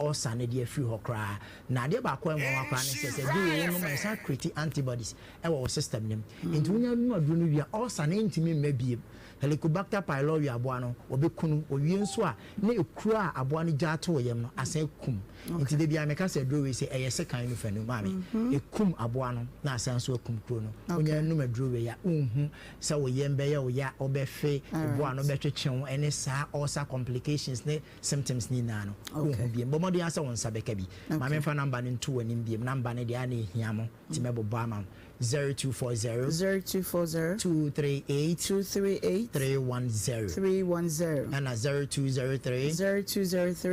osa na de free hokra na de ba kwa enwa kwa ne se bi no mensa create antibodies ewa system nim enti wonya nu aduro no wia osa na ntimi mabie Helicobacter pylori aboa no obekunu owie nso a na ekura aboa no gyato yem no asan kum nti de bia meka se do we se eyese kan no fanu maame ekum aboa no na asan so ekum kuro no onya nu maduro we ya unhu se wo yem be ya wo ya obefe aboa no betwetwen ene sa ulcer complications ne symptoms ni na no unhu biem bo mode asa won sabeka bi maame fa number no nto wani biem number ne de ana ehia mo ti mebo ama 0240 238 310 and 0203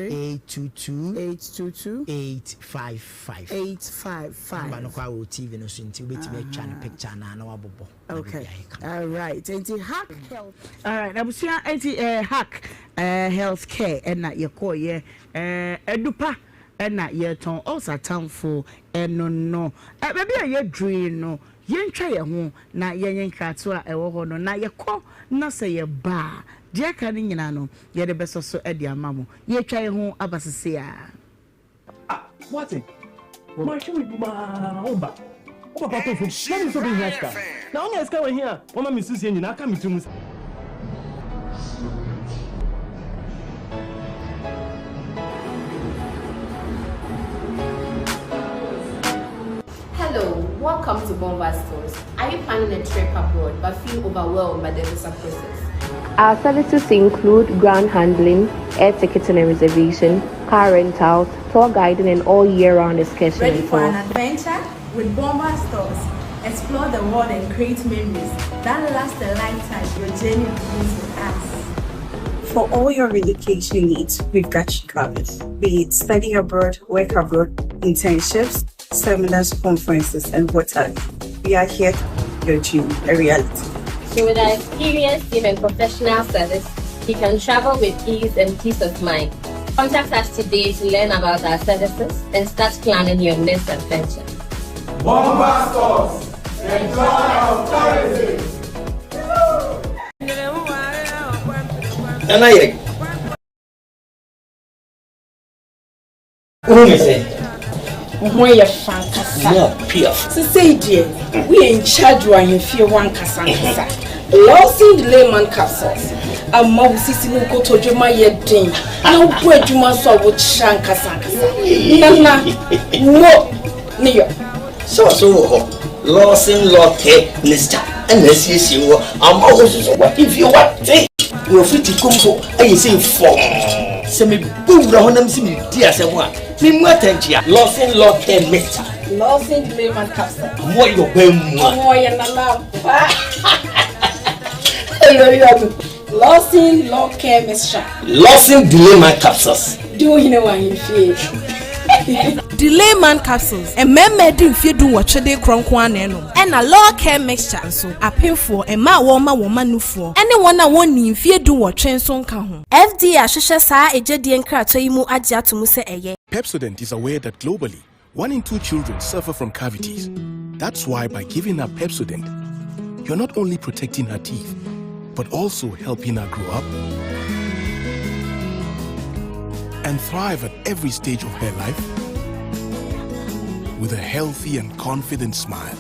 822 855 number no kwa TV no so nti betime twa ne picture na na wabobo. Okay, all right, anti hack health, all right, abusia anti hack healthcare and na yekoye edupa na yeton also townful no baby a dream no yentwa ye ho na yenyenkrato a ewo ho no na yekọ na se ye ba de ka ni nyina no ye de beso so e de amamo ye twa ye ho abasese a what my shoe be ma oba pato fu na mi so be here na only eska we here o ma mi susie nyina aka mi tumu. Hello, welcome to Bomba Stores. Are you planning a trip abroad but feel overwhelmed by the visa process? Our services include ground handling, air ticketing and reservation, car rentals, tour guiding, and all year-round excursions. Ready for an adventure? With Bomba Stores, explore the world and create memories that last a lifetime. Your journey begins with us. For all your relocation needs, we've got you covered. Be it study abroad, work abroad, internships, seminars, conferences, and whatever. We are here to make your dream a reality. So with our experienced team and professional service, you can travel with ease and peace of mind. Contact us today to learn about our services and start planning your next adventure. Bomba Stores, enjoy our tourism. Nana yɛ. Who is it? Who are fantastic? No, pure. So say dear, we in charge when you feel one kasa. Losing the layman capsules. A mob sisi no go to Juma yedin. No bread you must so with shankasa. Nana, no, New So losing lotte, Mister, and let's see you. I'm always what if you want to. You're free to come for I say for some boom honam simi dear someone. Me mwatentia losing lotte Mister. Losing the layman capsule. More your bem. Oh, you're not Losing law care mixture. Losing delay my capsules. Do you know what you feel? Delay man capsules. A man made in fear do what they cronkwan and a law care mixture. So a painful and ma woman for anyone I want in fear do what train son can. FD Ashisha Sa a Jedian Kratoimu Adia to Muse Eye. Pepsodent is aware that globally, 1 in 2 children suffer from cavities. That's why by giving her Pepsodent, you're not only protecting her teeth, but also helping her grow up and thrive at every stage of her life. with a healthy and confident smile,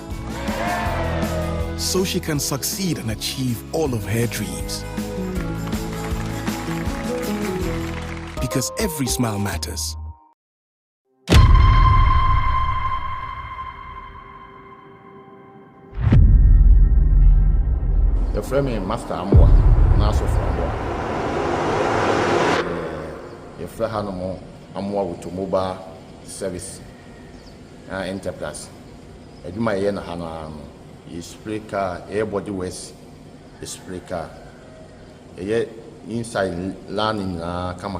so she can succeed and achieve all of her dreams. Because every smile matters. The frame Master Amwa, Naso Framboa. The Frahanomo Amwa with mobile service enterprise. I do my yen Hana is spray car, airbody west, a spray car. Inside learning, kama.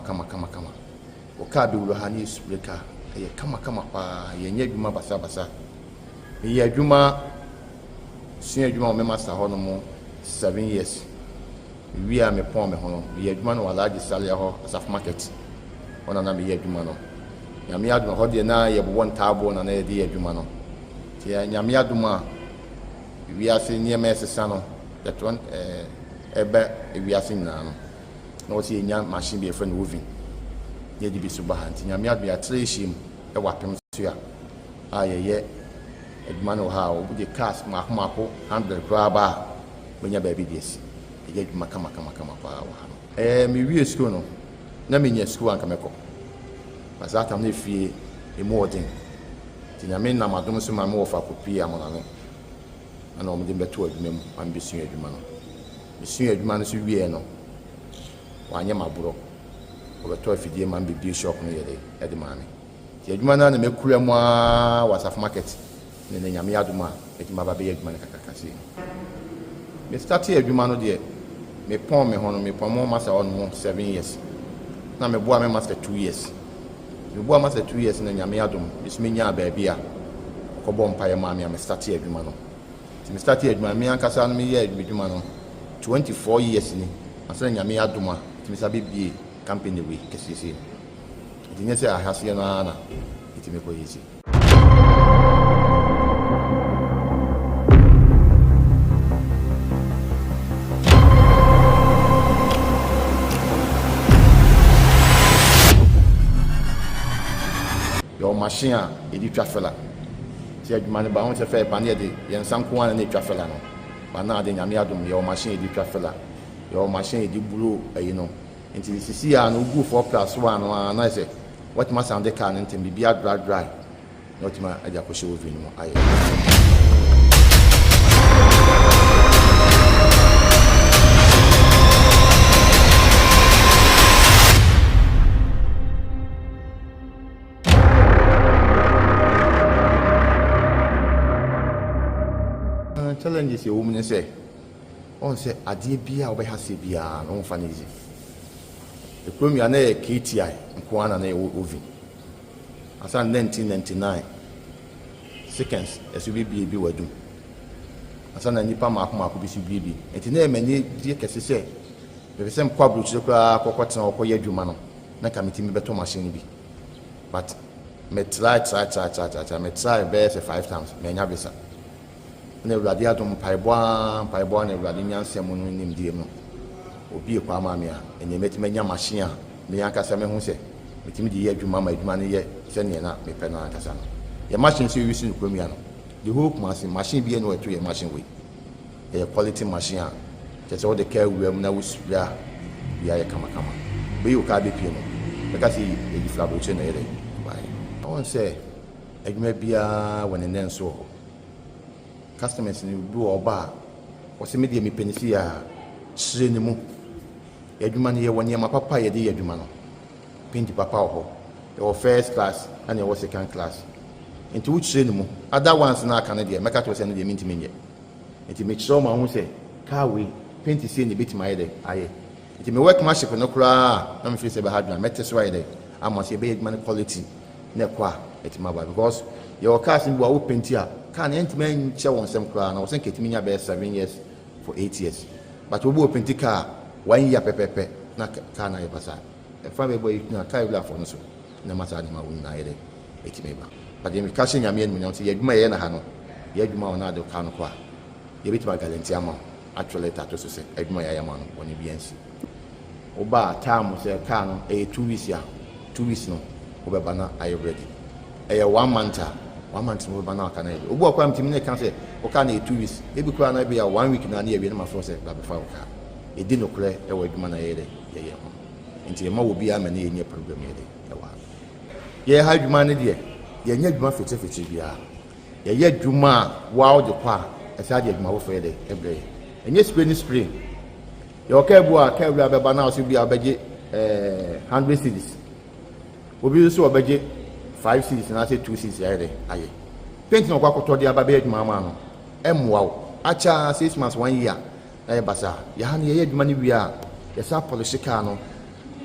Okabi Ulohani spray car, a kama pa, Yeguma basa. Yajuma, Senior Juma Master Honomo. 7 years. We are me poor me hono. We are man who large salary as of market. On an be yadumano. Yamiaduma hodi na ye one table and a dear Jumano. Tia Yamiaduma. We are seeing near Messano. That one ebe we are seeing now. No see young machine be a friend moving. Yedi be subahan. Yamiad be a trashim a weapon to ye. Edmano how the cast Mahmako 100 grabber. When your baby this, you get kama power. Me we school no. Na me nya school anka meko. But that am na fie e mo odin. Ti na me na madom so ma me wo fa kopi amona no. Ana o me de beto adwuma mu, am be sua adwuma no. Me sua adwuma no so wie no. Wa nya maburo. O beto afidie ma be bi shop no yede e de ma me. Ti adwuma na me kura mu a wasaf market. Ne nya me aduma e ti ma ba be adwuma na kakakase. Me started a jumano dear. Me pon me hono me pon master on 7 years. Na me boa me master 2 years. Me boa master 2 years na nyame adom. Bismenya baby a. Ko bom pa ye ma me started a jumano. Me started a jumano me ankasa no me ye jumano 24 years ni. Asa nyame adom a me sabe bie company we kesisi. Dinya se ahase na na. Iti me ko yisi. Your machine, it trafela. See, you man about to fair panel, and some one and a trafela. But now the Yamiadum, your machine, it trafela. Your machine, it blue, you know. Until you see, I no go for +1 or I say, what must sound the can until be dry. Not my Ayakusho of you. Challenges your woman say, on say, I did be our has be no fun easy. The premier KTI and Kwana Ovi. As 1999 seconds as we be were do. As an Nipa Mark be baby. And in name many dear Cassie say, the same quabble to the cocots or Koya Jumano, not committee me better machine be. But me try, me try best 5 times, may never say. Ne wurade adom paibwa ne wurade nyansem no nim die no obi kwa ma me a enye metime nya machine a me yankasa me hu se metime di ye adwuma ma adwuma ne ye se ne na me pe na yankasa no ye machine se wi sin kwamia no the whole machine bi e no eto ye machine we ye quality machine a just all the care we am na wusua ya ye kama be you ka be pie no because e di flabroche na ye dey bai I want say adwuma bia won ne nso customers ni do oba o se media me penisi a hire ni mu adwuma ne ye woni ma papa ye de adwuma no pinti papa ho your first class and your second class into which hire ni mu other ones na aka ne de meka to se ne de minti menye enti make sure ma hu se car we pinti se ne bit my de aye enti me work machine no kura na me feel se be hard na mete so aye de am say be adwuma quality na kwa enti ma ba because your cars in wo pinti a can entman che won sem kra na wo sen ketimi nya be 7 years for 8 years but wo bo penti car 1 year pepepe na car na yebasa e fa be boy na kai bla for no so na masa ni ma won na yede etimi ba but dem ka shenya me enum say yaduma ye na ha no yaduma wona de ka no kwa ye bitima guarantee ama actually tato so say yaduma ya ma no woni biansi wo ba time say car no 2 weeks ya 2 weeks no wo be ba na are you ready 1 month 1 month no ba na aka na obu akwa mtimi ne kan say o ka na 2 weeks e bi kura na be ya 1 week na na ye na ma for say ba be fa o ka e di no kure e wa adwuma na ye de ye ho nti ma wo bi ama na ye nye problem ye de e wa ye ha adwuma ne de ye nya adwuma fete bia ye ye adwuma wa o de kwa e sa de adwuma wo fe de e bre enye spray ye o ka ebu a ka ewura be ba na o se bia beje 100 cedis obi so obeje 5 cedis na say 2 cedis ya de aye paint no kwa koto de aba be adwuma ma no emwa wo acha 6 months 1 year na basa ya ha ne ye adwuma ne wi a ye sa polish car no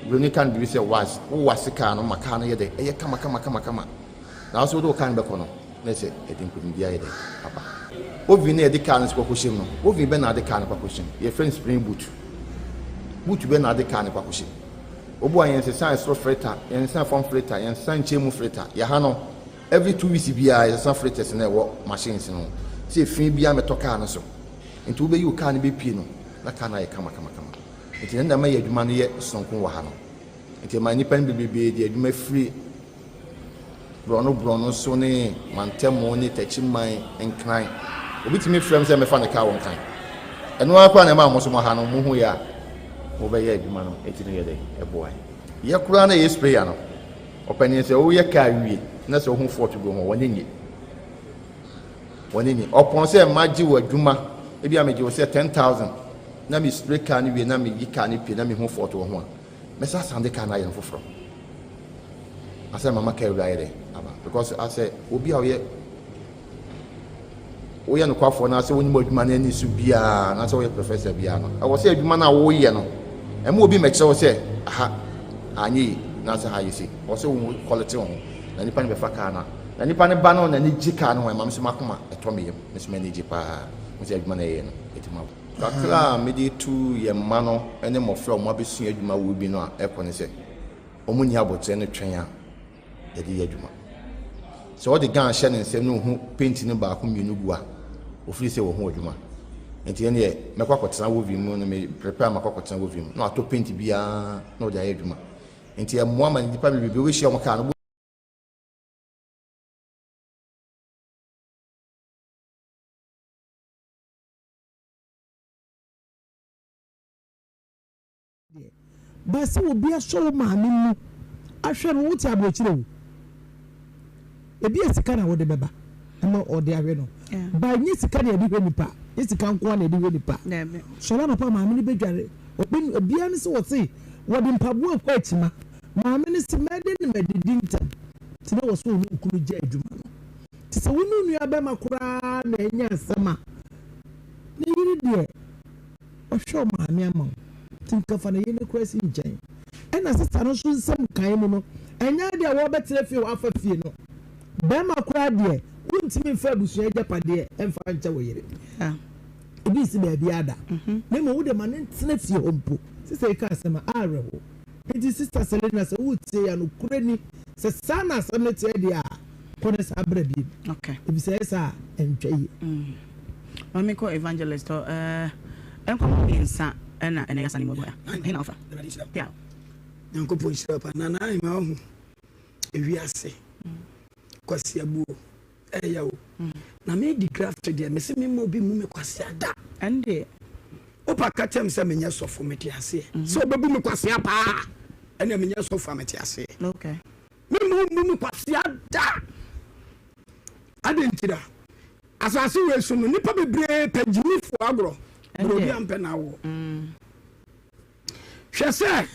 broni kan bi say was wo was car no maka no ye de ye kama na so do kan be kono na say edin kudin bia ye de aba ovi na de car no kwa koshim no ovi be na de car no kwa koshim ye friend spring boot be na de car no kwa koshim obu ayen se san so freta yen san form freta yen san chemu freta ya ha no every 2 weeks bia ya san fretters na wo machines no se fin bia meto car no so nti wo be yi car no be pie no na car na ye kama nti nda ma ye adwuma no ye sonko wa ha no nti ma nipa no bebe de adwuma free brono so ne mantemo ne tachiman enkran obi timi frem se me fa ne car won kan eno akwa na ma mo so mo ha no mo hu ya wo be ye adwuma no eti no ye de e boy ye kura na ye spray ya no opani se wo ye car wie na se wo hu fort go ho wonenye opon se maji wo adwuma e bia meje wo se 10,000 na mi spray car ni wie na mi yi car ni pie na mi hu fort wo ho a me sa sande car na ye foforo asa mama car wi ayere aba because asa obi a wo ye no kwafo na asa woni mo adwuma na ni su bia na asa wo ye professor bia no a wo se adwuma na wo ye no e mo obi me kire wo se aha anyi na asa ha yisi wo se wo quality wo na nipa ne be fa car na nipa ne ba no na ni ji car no ma so makoma eto me yem me so me ni ji pa mo se adwuma na ye no etima kakra me di tu ye ma no ene mo fra mo abesu adwuma wo bi no a ekone se omu ni abotre ne twen a ye di adwuma so wo de gan hye ne nsem no hu paint ne ba ko mienu gu a ofiri se wo hu adwuma enti ene ye mekwa kotena wo vi mu no me prepare makwa kotena wo vi mu no ato paint bia no de adwuma enti e mo ama nipa bebe we hye o ka no basi obi aso maame mu ahwe no wuti abrochire wo ebi esika na wo de beba ama ode ahwe no ba nyi sika na edi hwenipa esika nko na edi hwenipa so na pa maame ni bedware obi an se wo se wo de mpabu akwa atima maame ni se mede ni medidi ntam ti na wo so wo nkuru gya adwuma no ti se wonu nua be makura na enya asama ni yiri de o hwe maame ama tinka fa na yene kwasi nchen ena sista no so nsam kan mu no enya de wo betre fie wo afa fie no be makura de wuntimi fa busu agapade emfa ncha wo yire ebi si ba bia da na mo wo de man ntena fie ompo sista ka asema arewo enti sista Selena se wutie ya no kurani se sana asem te de a kone sa bra bi okay ebi se sa entwa yi mami ko evangelist enko insa ena yasa ni mo ya ina ofa ya nko po nshira pa na na ma hu ewi ase kwasi abuo yawo na me di graft de me se me mo bi mu me kwasi ada ande opa ka tem se me nya sofo me ti ase so obebu me kwasi apa ena me nya sofo me ti ase okay me mo mu kwasi ada adentira asase we so no nipa bebre pagini fo agro Brobi ampe na wo. Hwese.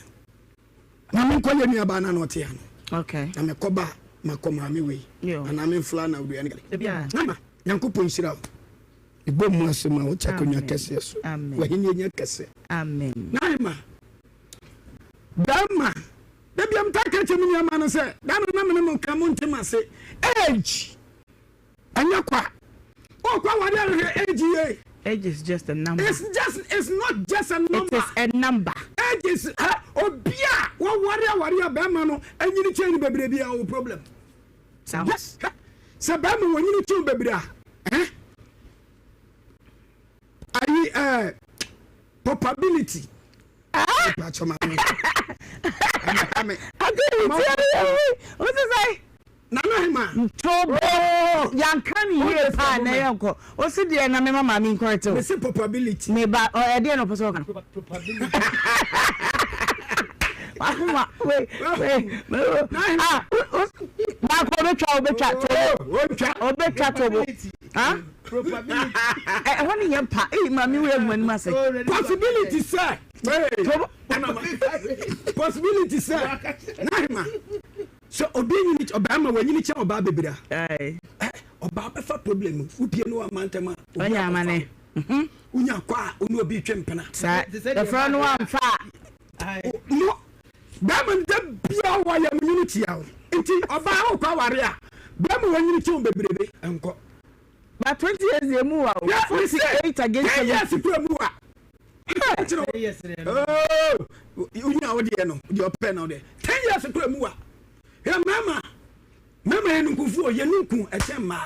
Na me koye nua ba na no te ano. Okay. Na me koba makoma me we. Na me fla na wo ene gale. Nama, Yankopon hira. Ibo mu asema wo chakonwa kese so. Wa hinye nya kese. Amen. Naima. Dama. Debi am ta ka chemu nua ma no se. Dama na me mo ka mo ntema se. Age. Anya kwa. O kwa wari age. Age is just a number. It's not just a number. It is a number. Age is obia. What warrior bema no anyini change bebre bia o problem. Yes. So bema when you change bebre I probability. What is I? Nana hima. Tobo. Yankani here pa na yanko. O si de na me mama mi correct. Me say probability. Me ba o e de no person kan. Probability. Wait. Ah. Ma ko be twa tobo. Huh? Probability. When you pa, mami we man say. Possibility, sir. Possibility, sir. Nahima. So obeying it Obama when you tell Oba bebra. Oba fa problem. Upie no amantama. Onya mane. Unya kwa onu obi twempena. The front one fa. No. Bama de bia wa ya community yawo. Nti Oba ho kwa ware a. Bama when you tell bebrebe enko. But 20 years they move out. 48 against 10 years they move out. Oh, you know what you know, your pen out there. 10 years they move out. Yeah, mama and Kufu, Yanuku, a Chema.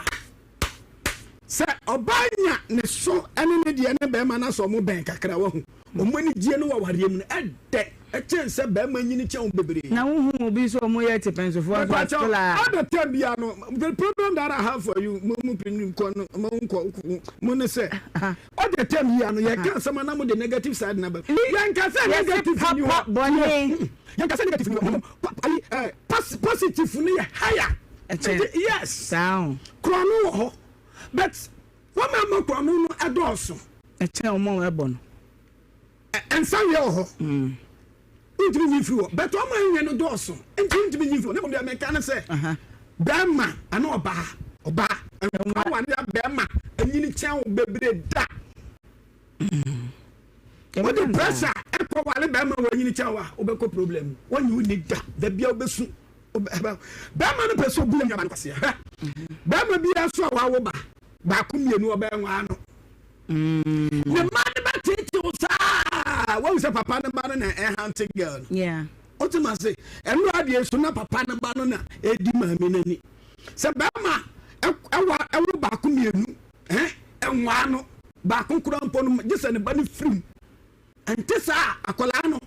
Sir, Obanya, Neso, and the end of Bemana, so more bank, a crow. When you know what you at that, a chance of Beman in the baby. Now, who will be so more depends of what other Tembiano. The problem that I have for you, Mona say, other Tembiano, you can't summon the negative side number. Yanka say negative, Bonnie. Yanka say negative, positive, higher. Yes, sound. Crono, but what mamma Crono adorso. A tell more ebon. And some yo. Into through, but all my no dorso. And to be through. Never be a mechanic say, Bama, I know Oba, and I want that Bama, and you need to be that. What the pressure, and probably Bama when you need to Obeko problem. When you need that, the Biobesu. Bama the person being a man. Bama be a so Wawa, Bakum, you know, Bama. The man about it, what was a papa and banana and hunting girl? Yeah. Ultimately, and radio is not papa and banana, a demon. Sabama, I will bakum you, and one bakum crumpon, just and a bunny free. And Tessa, a colano,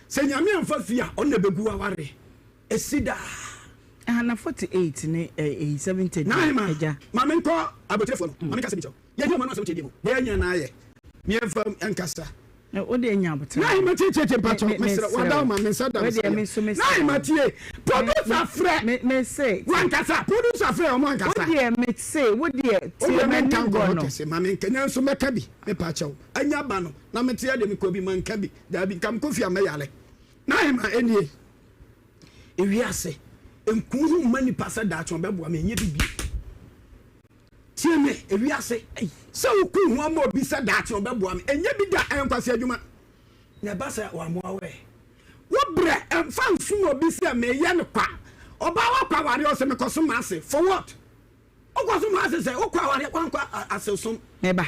say Yamian Fafia on the Beguawari, a cedar. And 48 in 70. Nine, Mamma, I will telephone. Mamma, you don't want to tell you. There you are. Me from Ancastra. What do you know? I'm a teacher, Mr. Wadama, Mr. I'm a tea. Produce a friend, may say. One cassa, produce a friend, one cassa. What dear, may say, what dear, men can go on. Mamma can also make a bee, a patcho, and Yabano, Namatia de Mikobi man cabby, that become coffee and mayale. Now I'm any. If you say, and cool money pass a Dutch on Babu, I mean, you be. Tieme ewiase so ku hu amo bi sa daach no bebo am enye bi da enkwase adwuma na ba sa wa mo awe wo bre emfa nfum obi se me ye ne kwa oba wa kwa ware o se me koso ma ase for what o koso ma ase se o kwa ware kwa ase som neba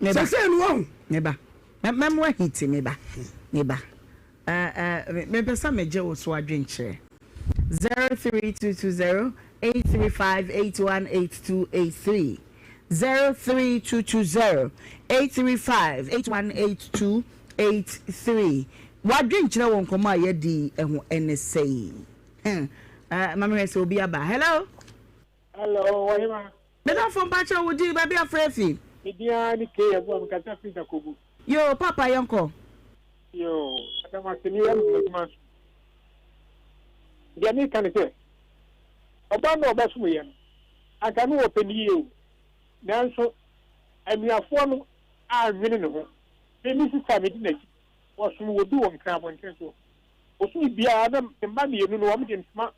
se no neba mem wa hiti neba me pesa me je wo so adwenkyere 03220 835-818283 03220 835-818283 wadwen kyerɛ won kɔma a yɛdi ɛho NSA mama se obi aba hello Ohemaa Beda from Pacha wodi ba bia frefi Idia ni ke abo am kata fi Kobu Yo papa yonko Yo atama sini ya mma Dia ni kan se Oba no oba sumu yen aka no openi o nanso amiafo no a nwene ne ho emi sisa me di na ki wosumu wodu won kra bonten so osu bia na mba me yenu no wo me de nsma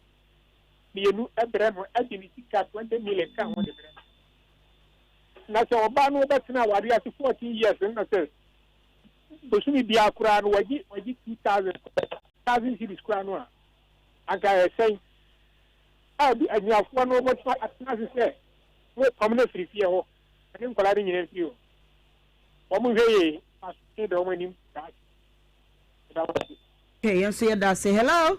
me yenu ebre no adi ni sika 20 million kan ho de bre na so oba no betina wari ati 14 years na se osu bia kura no waji 2000 cedis kura no aka say and you have one over as say, what commonly free here. I didn't call it in you. Omu I said, the woman that. Okay, you see that say hello.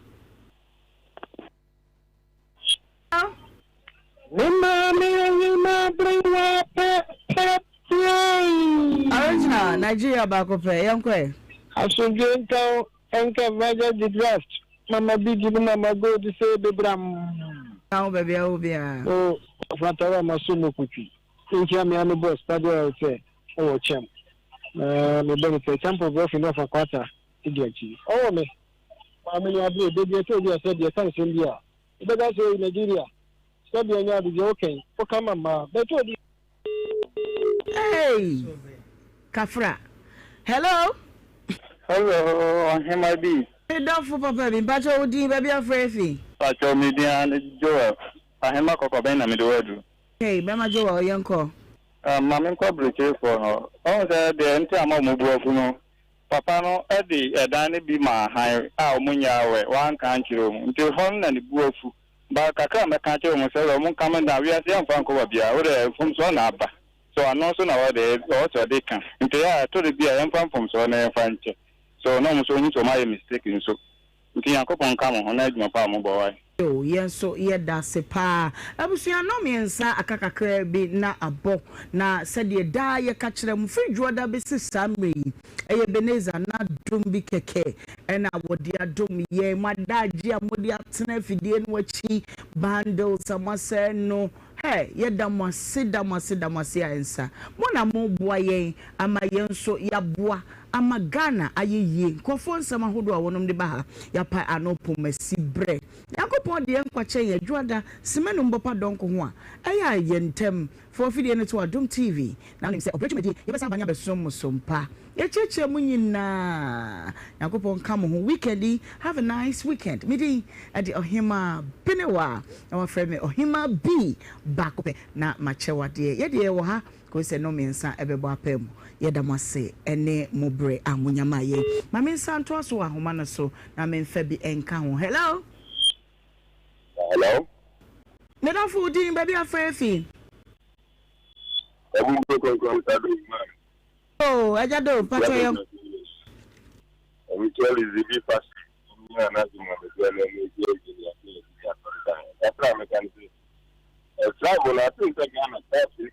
Original Nigeria back up here, young quay. I should get down and get the draft. Mama big mama go to say the bram. How baby, I will be Oh, Fatara Masumo Kuchi. Think I'm a boss, Tadio say, oh, champ. The benefit, temple growth enough a quarter. Oh, me. I mean, I did you told you I said you can't send India. But that's in Nigeria. Study and you be okay. For come on, they told you. Hey, Kafra. Hello. Hello, Ohemaa B. Hey, don't for Papa, be better with you, baby, afraid. Pacho media and Joel. Ohemaa Kokobena Midwadu. Hey, Bama Joel, young call. Mamma Cobriche for her. Oh, the entire Mobuafuno. Papa no, Eddie, a Danny be my high, our Munya, one country room, until Hon and the Buafu. But Kakama can't tell myself, I'm coming down. We are young Franco Bia, or from Sonaba. So I'm not so nowadays, also they can. Until I told the beer, I'm from Sona French. So no much only to my mistake in so. You can't come on my palm boy. Oh, yes, so yeah, that's a pa. I was your no means a caca be na a bo. Na said ye die, ye catch them free draw that be Sammy. A Beneza not drum be keke. And I would dear drum ye, my dad, dear Moody up to if you didn't watch he bundles. Someone said no. Hey, ye dama sit answer. Mona mo boye, ama yenso ya boa. Ama Ghana aye kofon sama hodo a wonom de ba ya pa anopo masi bre yakopon de enkwache ye dwoda semenu mbopa donko ho a aya ye ntem for fidie no to Adom TV na nim se opportunity ye besa banya besom sompa ye cheche munyina yakopon kam ho weekend have a nice weekend midi at the Ohemaa Benewaa our friend Ohemaa B bakope na machewa de ye de wo ha ko se no mensa ebebo apem yedamase ene mobre amunyama ye mame santo aso ahoma no so na memfa bi enka ho. Hello me da fu din baby afefi oh ajado pato yam we tell is the be fast na na di mo be le ni je ya that's me can say travel I think that Ghana that's it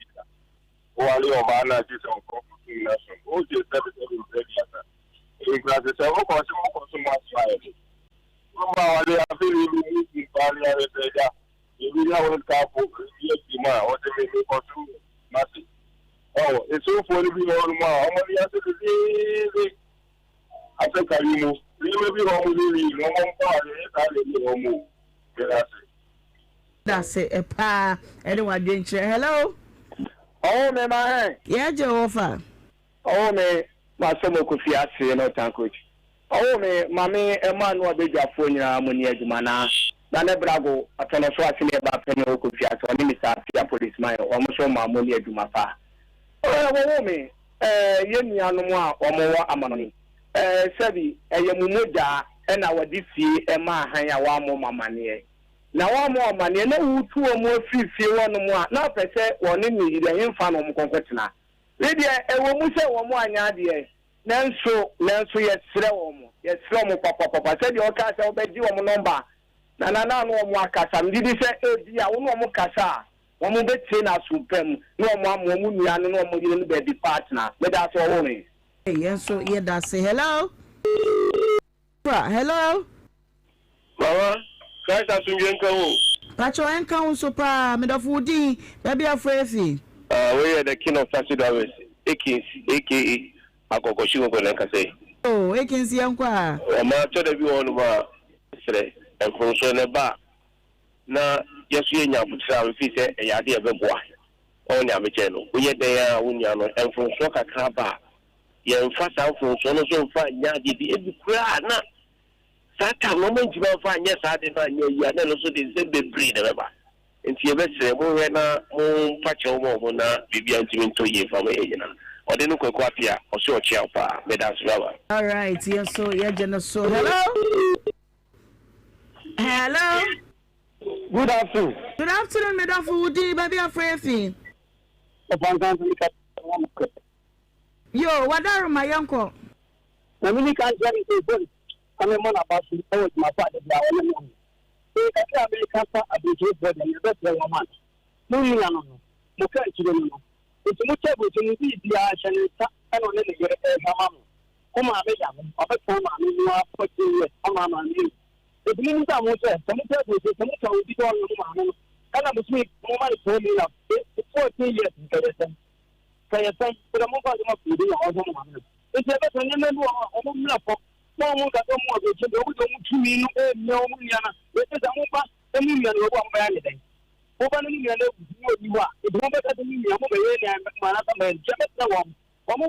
wali o ma na ti so ko nation o je 77 years in class 7 ko so mo asfaye mama wali afili ni bali ya reja ibi ya won ka po ye ti ma o te me ko so masi oh eso fo ni bi o ma o mo ya se ti Africa you know we be o mo ni no mo pa le ta le o mo that's it pa anyone drenche. Hello oh me ma yeah Jehovah oh me ma se mo ko fi ase no tan coach oh me mame Emmanuel Bedwafo nyina mo ni adwuma na ne brago atono so ase ne ba pe no ko fi ase oni Mr. Fia policeman o mo so ma mo ni adwuma pa oh me ye nuanu mu a o mo wa amanoni sabi ye mumoja e na wadi fi e ma han ya wa mo mamane na wa mo amane na wutu o mo fifi wonu mu a na pese woni ni ire hemfa no mo konkotena we de e wo mu se wo mo anya de nanso ye sire wo mo papa se de o ka se o be di wo mo number na no mo akasa ndidi se e di a wo no mo kasa wo mo be tie na supem no mo am mo nua no mo yire no be di partner me da so wo me yes so yeah that say hello hello mama Christ asunje nkan wo pacho enka wo so pa me da fu din baby afrefi we are the king of Saturdays aka akoko shigo na kase oh ekinsi yankwa o ma to da bi wonu ba sire en funso ne ba na yesu enya futra we fi se e yade e beboa o nya me che no wo ye den ya wo nya no en funso kakra ba ye mfa sa funso no so mfa nya de bi e bi kura na sata no man jiba fa nya sa de fa nya ya na no so de se bebre de ba enti e be sire mo we na mo fa che mo na bibia ntimi to ye fa mo ye na o de no kwakwa apia o so o chia pa me da so ba. All right yes so yeah jeno so hello Good afternoon me da fu di baby afrefi yo wadaru mayanko na mini kan jari ko bon ame mona ba su o ma fa de ya wala mo e ka ka me ka fa abeje bo de ne be wo man no ni na no mo ka chi de no o mu che bo ni bi dia shani ta ano ne ye e ma mo ko ma be ya mo ba ko ma ni wa ko ti ye o ma ma ni If you need some water, some will be on and I'm sweet, more money for me now. 14 years, say a thing, but I'm over the money. It's ever so never know how I'm not for. No more that don't want to go to me, no, it is a million over anything. Over a million, you are. It's not that you are and man, just the one. One more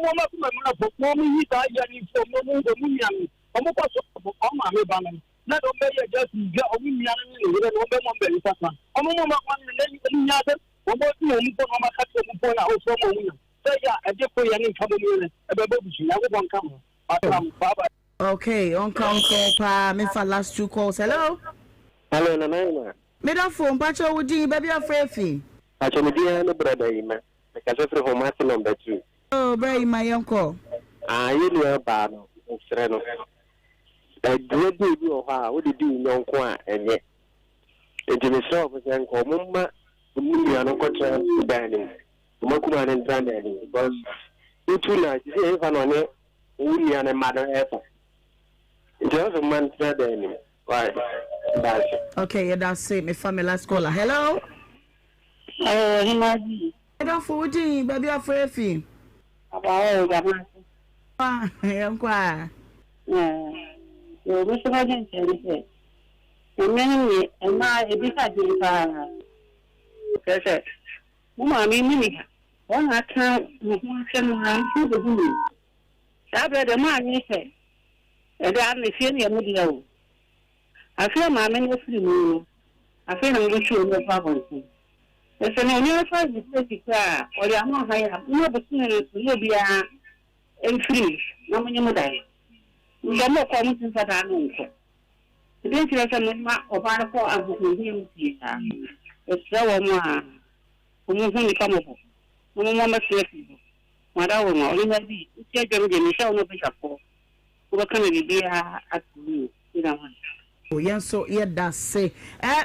for mommy, I need for no more the million. Almost on my banner. Not only just get a million, one very fast. I'm more one than other. One more thing, I'm a customer point out from a woman. So, yeah, I just put any trouble in I won't come. Bye. Okay, Uncle Pa, me for last 2 calls. Hello? Hello, Nana. Me da phone, Pacho, would you baby afraid fee? Pacho, me dear, no brother, man. Because every home has number 2. Oh, Bray, my uncle. You know about Sereno. I do you how would you do young qua and yet. It is a shop with Uncle Mumma, the million of contract banning. Mokuman and Brandon, because you two nights, if I'm on it, we are a mother ever. Just a man said anyway. Right. Okay, yeah, that's it. My family last caller. Hello? Ohemaa. Hello, Fuji, baby afraid fee. Ah, I'm quiet. You're Mr. President, and many and my education. Yes, I mean, one I can't to the woman. I read a man, he said. And I'm the senior medium. I feel my men is free. I feel I'm sure no problem. It's an unusual mistake, or I'm not higher. No, but you'll be a free. No, when you die. We are not coming to that answer. The ventilation of our four and him. It's so one who only come up. No one must say, Madame, only maybe. It's a Michelle no bishop. What can it be at you? Oh, yes, so yeah, that's say.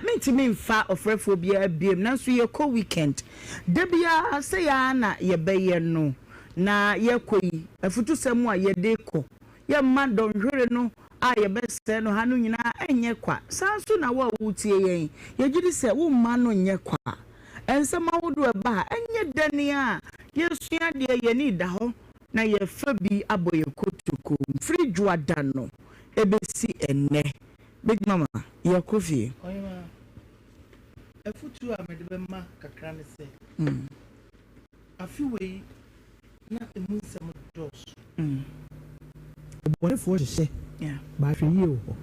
Me to me, fat of rephobia, beam, now so your co weekend. Debia say, Anna, ye bay no. Na ye koi, a futu semwa ye deco. Ye man don't really know. I your best no hanuna and ye qua. Sounds soon I will ye. Ye did say, woman on ye qua. And some would do a bar, and ye denia. Yes, dear, ye need the home. Na ye fabi aboye kotuko free juadano ebesi enne big mama ye kofi oyema efutu amedebema kakra ne se afiwe na emunsem dos obone fo hye yeah ba hwe ye ho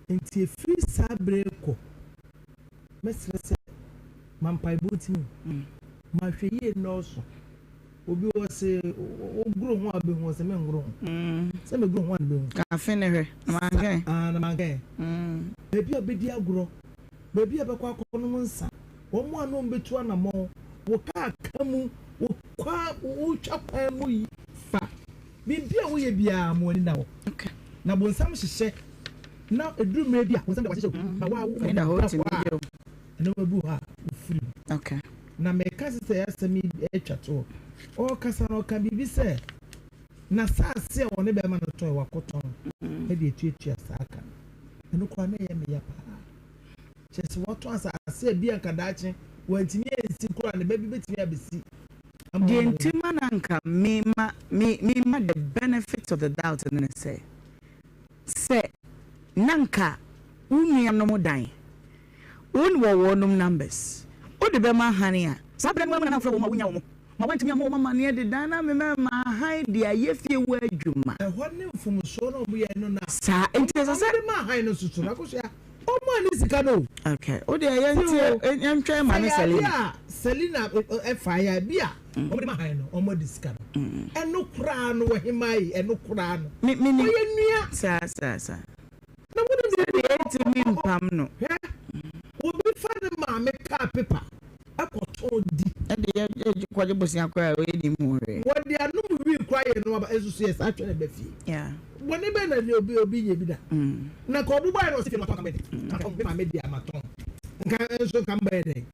enti free sabre ko mesrese mampai butimi ma hwe ye no so obi wo se ogro ho abe ho se me ngro se me gro ho abe ho ka fene hwe mangai na mangai bebi obedi agro bebi abekwa akono nsa wo mo anu mbetu anamo wo ka akamu wo kwa wo twakwa mu yi fa bibi a wo ye bia mo ani na wo okay na bonsam hyehyɛ na eduru me bia bonsam da wa hyehyɛ na wa wo na ho ti video na wabu ha free okay na me ka se ya sami etwa to o kasa no ka bibi se na saase won be ma no to wa koton e de etuatua saaka eno kwa na ye me ya pa chese woto asase bia nkadache wantimi ensi kura ne baby betimi abesi the intima nanka me the benefits of the doubt and then say nanka unu no modan unu wo numbers o de be ma hania sabre mo na fro mo wunya wo ma wantimi am mama ne de dana me ma hai de ayefie wo adwuma ho ne mfumso no mo ye no na sa enti sa ma hai no susu na ko so ya o mo ani sika no okay o de yentwe ma ne Selina fire bia o de ma hai no o mo de sika no eno kra no Ohemaa yi eno kra no me o ye nua sa na mo de enti mpam no o be fa de ma me ka paper akoto di e de kwaje bosia kwa we ni mu re wo de anu wi kwaye no ba esusu yes atwene be fi yeah woni be na ni obi ye bi da na ko bu ba no si ma me ma me di amaton nka enso kan ba de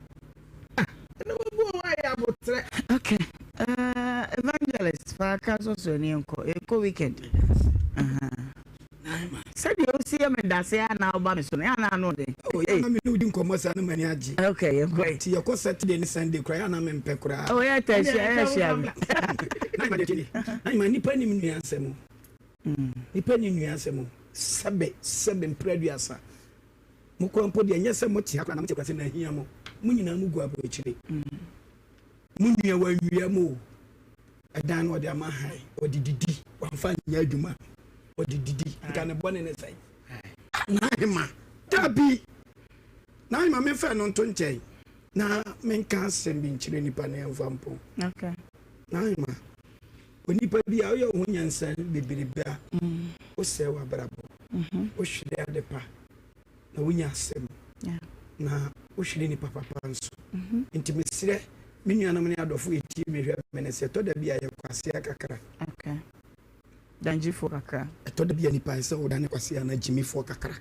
na bu wa ya botre okay evangelist fa ka so ni enko weekend said you see me that say now about me so na no dey. Oh, yeah, me no din komo sa no mani agi. Okay, great. Ti your Saturday and Sunday cry na me mpe kura. Oh, yeah, share. Na ma dey. Na ma nipa ni mi ansem. Nipa ni nu ansem. Sebe mpreduasa. Mo kwampo de nyese mo ti akwa na mo te kwase na hia mo. Mo nyina mu gu abo ekire. Mo nua wa nwia mo. Adan no de ama hai, odididi, wamfa nya adwuma. Odididi, nka ne bone ne sai. Na hima. Tabi. Na hima me fa no nto nkyai. Na menka asem bi nkire nipa na emfa mpo. Okay. Na hima. Onipa bi a oyo hunyansa bebirebe a. O se wa brabo. O hwede adepa. Na wonya asem. Yeah. Na o hwede ni papa nso. Nti mesire minua na adofo eti mehwe menese to da bia ye kwase akakra. Okay. Danji fo kakra. To da bia ni pa se o da ne kwase na jimi fo kakra.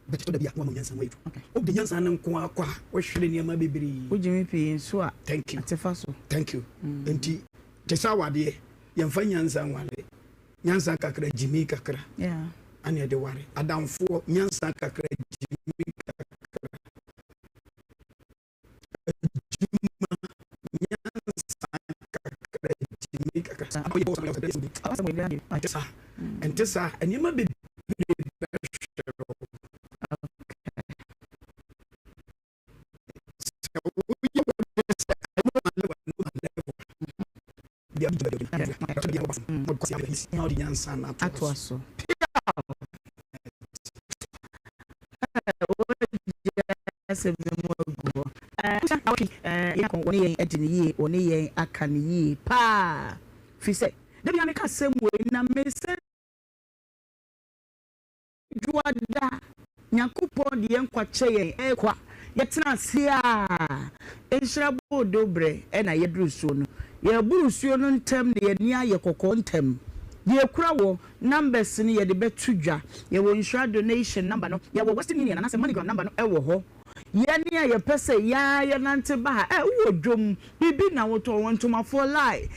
But to da bia mo nyansa mo yifu. Okay. O de nyansa na nko akwa o hwere ne ma bebiri. O jimi pi nso a. Thank you. Atefa so. Thank you. Nti tesa wade ye mfa nyansa nwale. Nyansa kakra jimi kakra. Yeah. Ane de ware. Adamfo nyansa kakra jimi kakra. And this and you might be Debi aneka semwe na mese juada Nyankopon de enkwache yen ekwa yetena ase a enhira bodobre e na yedrusuo no ye burusuo no ntem ne ye nia ye kokko ntem ye kura wo numbers ni ye de betudwa ye wo insure donation number no ye wo Western Union na se MoneyGram number no e wo ho ye nia ye pese ya ye nante ba wo dwom bibi na wo to won toma for lie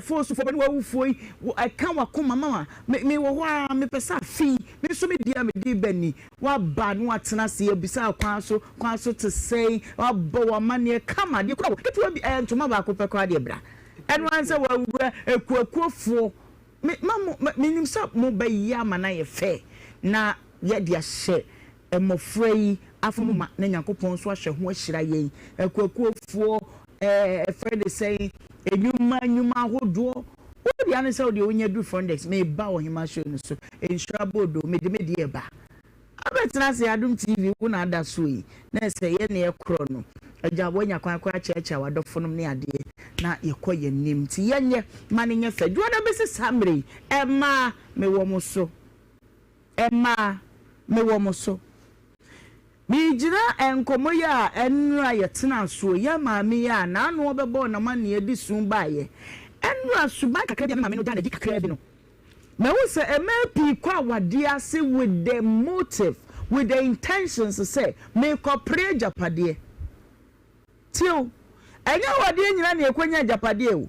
force for be wo foi I kan wa koma mama me wo ho a me pesa fi me so me dia me di bani wa ba no atena se ye bisa kwan so to say wa bo wa mane kama de kura ketu bi ntoma ba ko pekwa de bra enu anse wa wura ekuakuofo me nim so mo ba yi amana ye fe na ye dia hye emofrei afoma na Nyankopon so ahye ho ahyira yen ekuakuofo Friday say enyuma hodo o dia ne say o de onya du fondex me ba Ohemaa show no so ensura bodo me de e ba abetina se Adum TV wo na ada so yi na say ye na e kro no ajabo nya kwan achecha wadofo no ne ade na yekoye nim ti yenye mane nya fa duada besi samre ema me wo mo so mi jira enkomo ya enra yetena so ya maami ya na anu obebo na mane edi sun baaye enra suban kakra bi maami no da na di kakra bi no me wo se emepi kwa wade ase with the motive with the intentions to say me cooperate japade tio enya wade nyina na ekonya japade o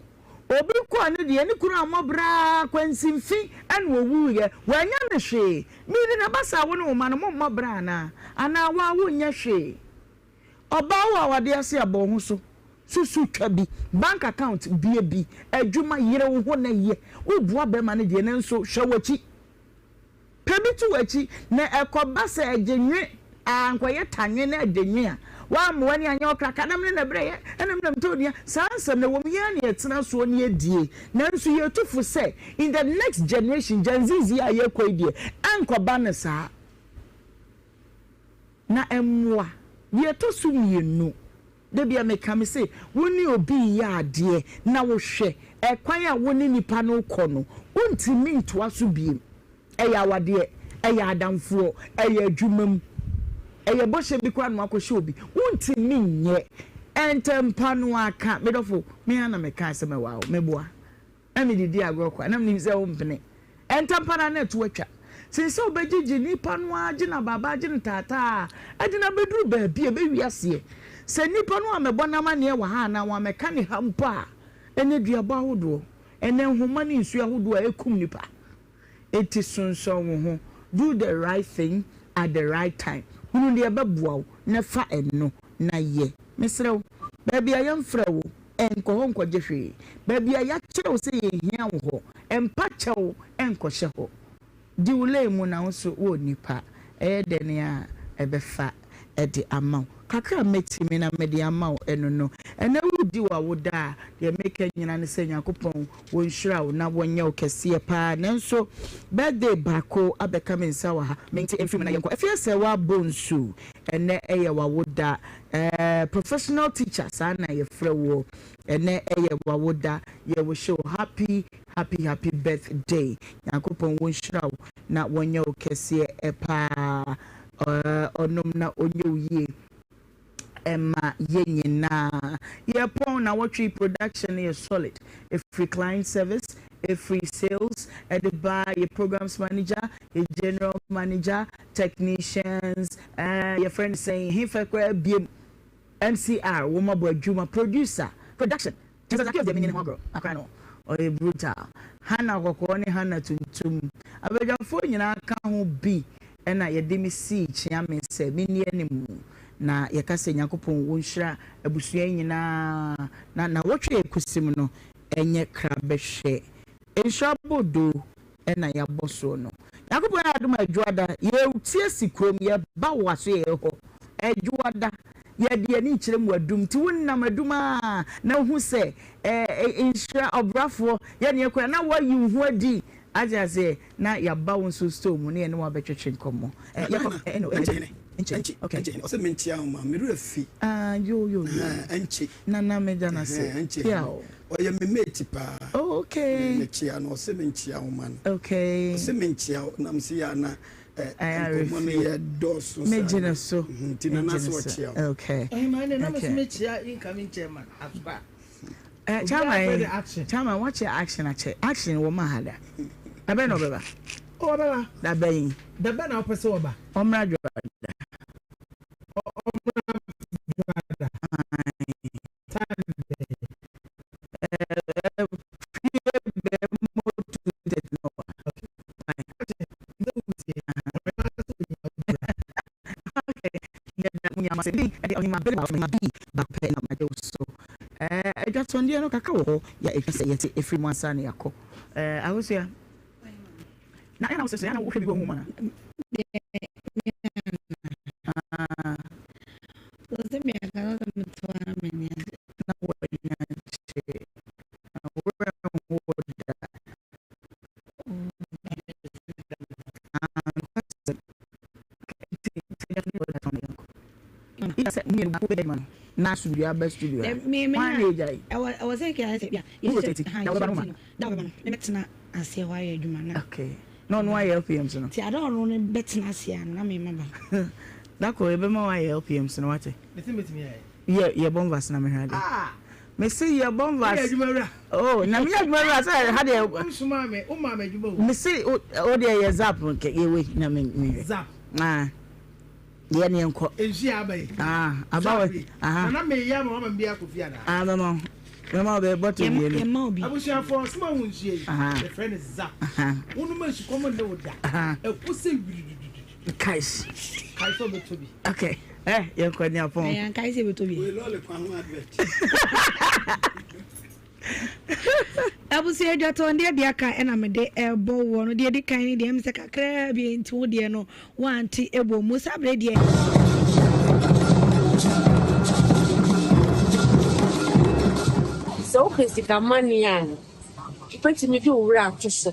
obi kwa ne de ne kunu amobra kwansimfi an wo wuye wanya ne hwe mi ne na basa wo no ma no mobra na ana wa wo nya hwe oba wo wade ase abo ho so susu twabi bank account bi adwuma yire wo ho na ye wo bua be ma ne de ne nso hwawachi pebitu wachi na ekobasa agenwe ankoye tanwe na agenwe a wa mwani anya okraka na mne na breye enam nam tonia sansam na wom ya na yetena so ne adie nanso ye tufu say in the next generation janzizi a ye kwedie ankoba ne saa na emwa ye to so mienu de bia meka me say woni obi ya ade na wo hwe ekwan a woni nipa no kɔ no untimi ntoa so biem eya wade eya adamfo eya adwumam eye boshe bi kwa no akɔhye obi untimi nye entempa no aka medofo me ana meka asema wa meboa ami didi agro kwa na mnim sɛ wo mpene entempa na na to atwa sinse obegigi nipa no age na baba age no tata age na beduru ba bia be wiase se nipa no amebɔ na ma ne wa ha na wa meka ne hampa ene duaba hodo ene nhoma ne nsu ahodo a ekum nipa It is so do the right thing at the right time. Who the above never and no na ye. Mr. Baby, I am frail and go home Jeffrey. Baby, I actually say here and patcho and koshaho. Do lay mona so would nipa, denia, ebefa, at the amount. Kakra met him in a media amount, and no, and I would do I would die. They make a and say Yakupon, one shroud, now one yoke, see a pan, and so birthday backo, I become in sour, maintain from a if you say what bone shoe, and ne air would that professional teachers, and I flow, and ne air would that you will show happy birthday. Yakupon one shroud, not one yoke, see a pa or no, not on you. Emma Yenina. Yapon our tree production is solid. A free client service, a free sales, at the bar, a programs manager, a general manager, technicians, your friend saying he for MCR, woman boy Juma producer, production. Just like the meaning of a or a brutal. Hannah Wakoni Hannah to I beg your phone, I can't be, and I demi see Chiamin say, mini anymore. Na yakase Nyakopon wonhira abusua nyina na wotwe ekusim no enye krabehwe enshabodo ena yaboso no Nyakopon aduma adwada ye utie sikrom ye ba waso ye ho adwada ye de ani kyerem wadum ti wonnam aduma na hu se ensha obrafo ye ne ekwa na wayi hu adi ajaze na yaba wonso storm ne ene wabetwetwe nkomo okay. Also, Mentia, Mamma, fee. You, Enchi. Nana Medana say, yeah. Or you may pa. Oh, okay. Mentia, no Sementia, man. Okay. Sementia, Namsiana. I dos. Medina so. Tinana's okay. Metia incoming chairman. Chama, watch your action. Action, woman had. I bet no better. Oh, that being the banner of Pessoa. Omra. That's one year, Cacao. Yeah, if you say it, if you want Sunny, I was here. Now, I was saying, I will be a woman. Studio, best studio. I was saying, okay. No, why LPMs? I don't know better than I remember. That could be more LPMs and what? Yeah, bombas. Ah, may see your bombas. Oh, Namia, I had a Missy, oh, dear, zap, okay, zap. Ah. Yenny and Co. About it. I may yam and be a coffee. I don't know. Remember, but I wish I for small ones. The friend is Zap. One man should come and know that. A pussy Kais. Kais to be. Okay. You're quite near phone. And Kais to be. I will say that on the Diaka and I'm a day elbow one, the kind of them, like a crab into the no one tea elbow, most of the so Christica Manian. Put me to rap to say.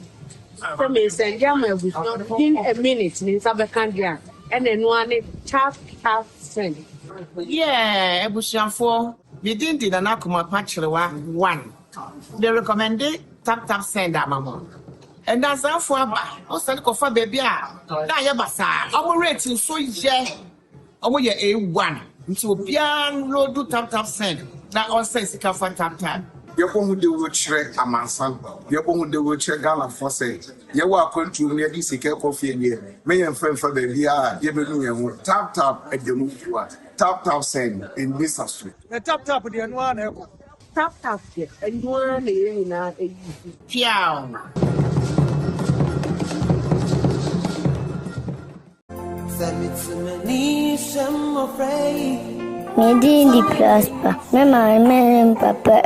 From me, send Yama within a minute in Sabacandia and then one half friend. Yeah, Ebushan for we didn't did an Akuma Pachua one. They recommended tap send that mama. And that's how for also for baby. Now, Yabasa, our rating so yeah. Our year A1. So, pian load do tap send. That all says it can for tap. You're going to do a trick, a man, son. You're going to do a trick, Gala for say. You are going to near this coffee in here. May and friend for the VR, you know, tap at the move you are. Tap send in this street. The tap with the one. Tap and one in a piao. Medi di prosper, me my papa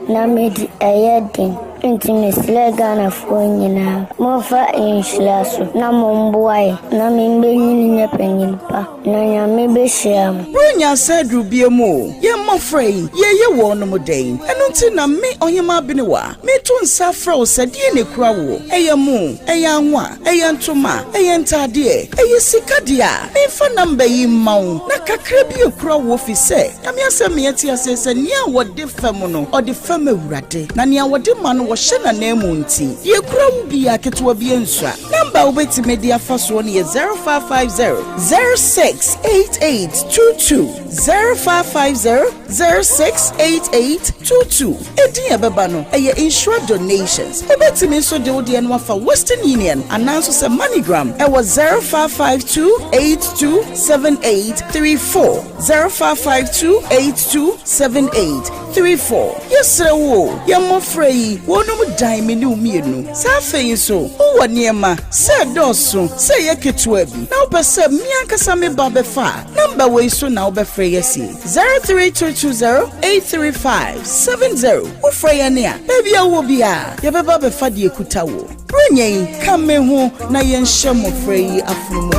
na medi ayedin. Inti misle Ghana nyina mofa inhlaso na momboae na membenyi nya panyimpa na nyame behyiam Brunya said rubiemu ye mofrey ye wo no moden eno nti na me Ohemaa Benewaa me to nsa fra osadie ne kura wo eyemu eyanwa eyantoma eyentade eyisikade a me fa namba yi mawo na kakra bi ekura wo fi se ame asem me yeti asese nia wo de fam no o de fam awurade na nia wo de ma no wo hye na na mu nti ye kura wo bi aketo bi ensua namba wo beti media faso no ye 0550 068822 0550 068822 edi ebeba no eye insure donations obeti me so de wo de no afa Western Union announce say MoneyGram e was 0552827834 0552827834 yes wo ye mofrey wonum dan me ne umienu sa feyin so wo niema se doso se ye ketua bi na opese mi ankasa me ba be fa number we so na obefrey yesi 032208357 wo frey ne a baby awo bia ye beba be fa de ekuta wo brenyen kame ho na ye nhye mofrey afumu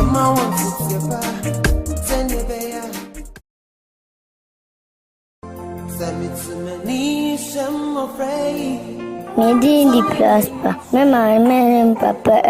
Medi di prosper, me my papa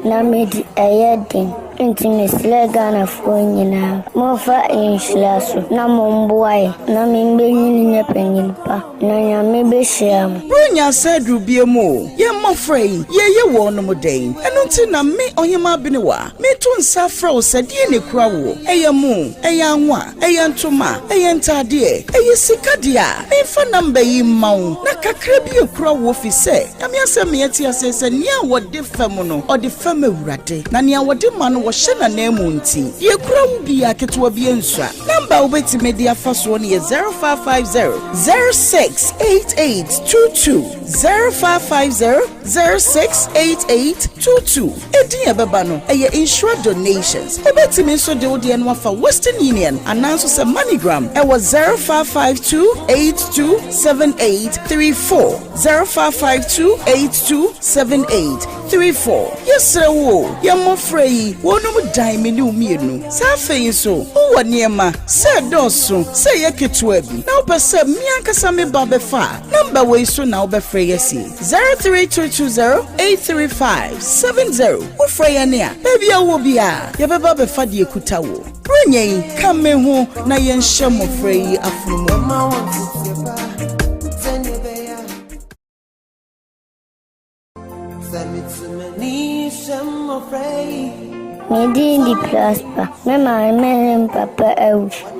na medi ayedin. Inti misle Ghana nyina mofa inhlaso na momboae na membenyi nya panyimpa na nyame behyiam Brunya said rubiemu ye mofrey ye wo no moden eno nti na me Ohemaa Benewaa me to nsa fra osadie ne kura wo eyemu eyanwa eyantoma eyentade eyisikade a me fa namba yi mawo na kakra bi ekura wo fi se ame asem me yeti asese nia wo de fam no o de fam awurade na nia wo de ma no wo hye na na mu nti ye kura wo bi aketo bi ensua namba wo beti media faso no ye 0550 068822 0550 068822 edi ebeba no eye insure donations obeti me so de wo de no afa Western Union announce say MoneyGram e was 0552827834 0552827834 yes wo ye mofrey wonum dan me ne umienu sa feyin so wo niema se doso se ye ketua bi na opese mi ankasa me ba be fa number we so na obefrey yesi 032208357 wo frey ne a baby awo bia ye beba be fa de ekuta wo brenyen kame ho na ye nhye mofrey afumu Medi di prosper, me my papa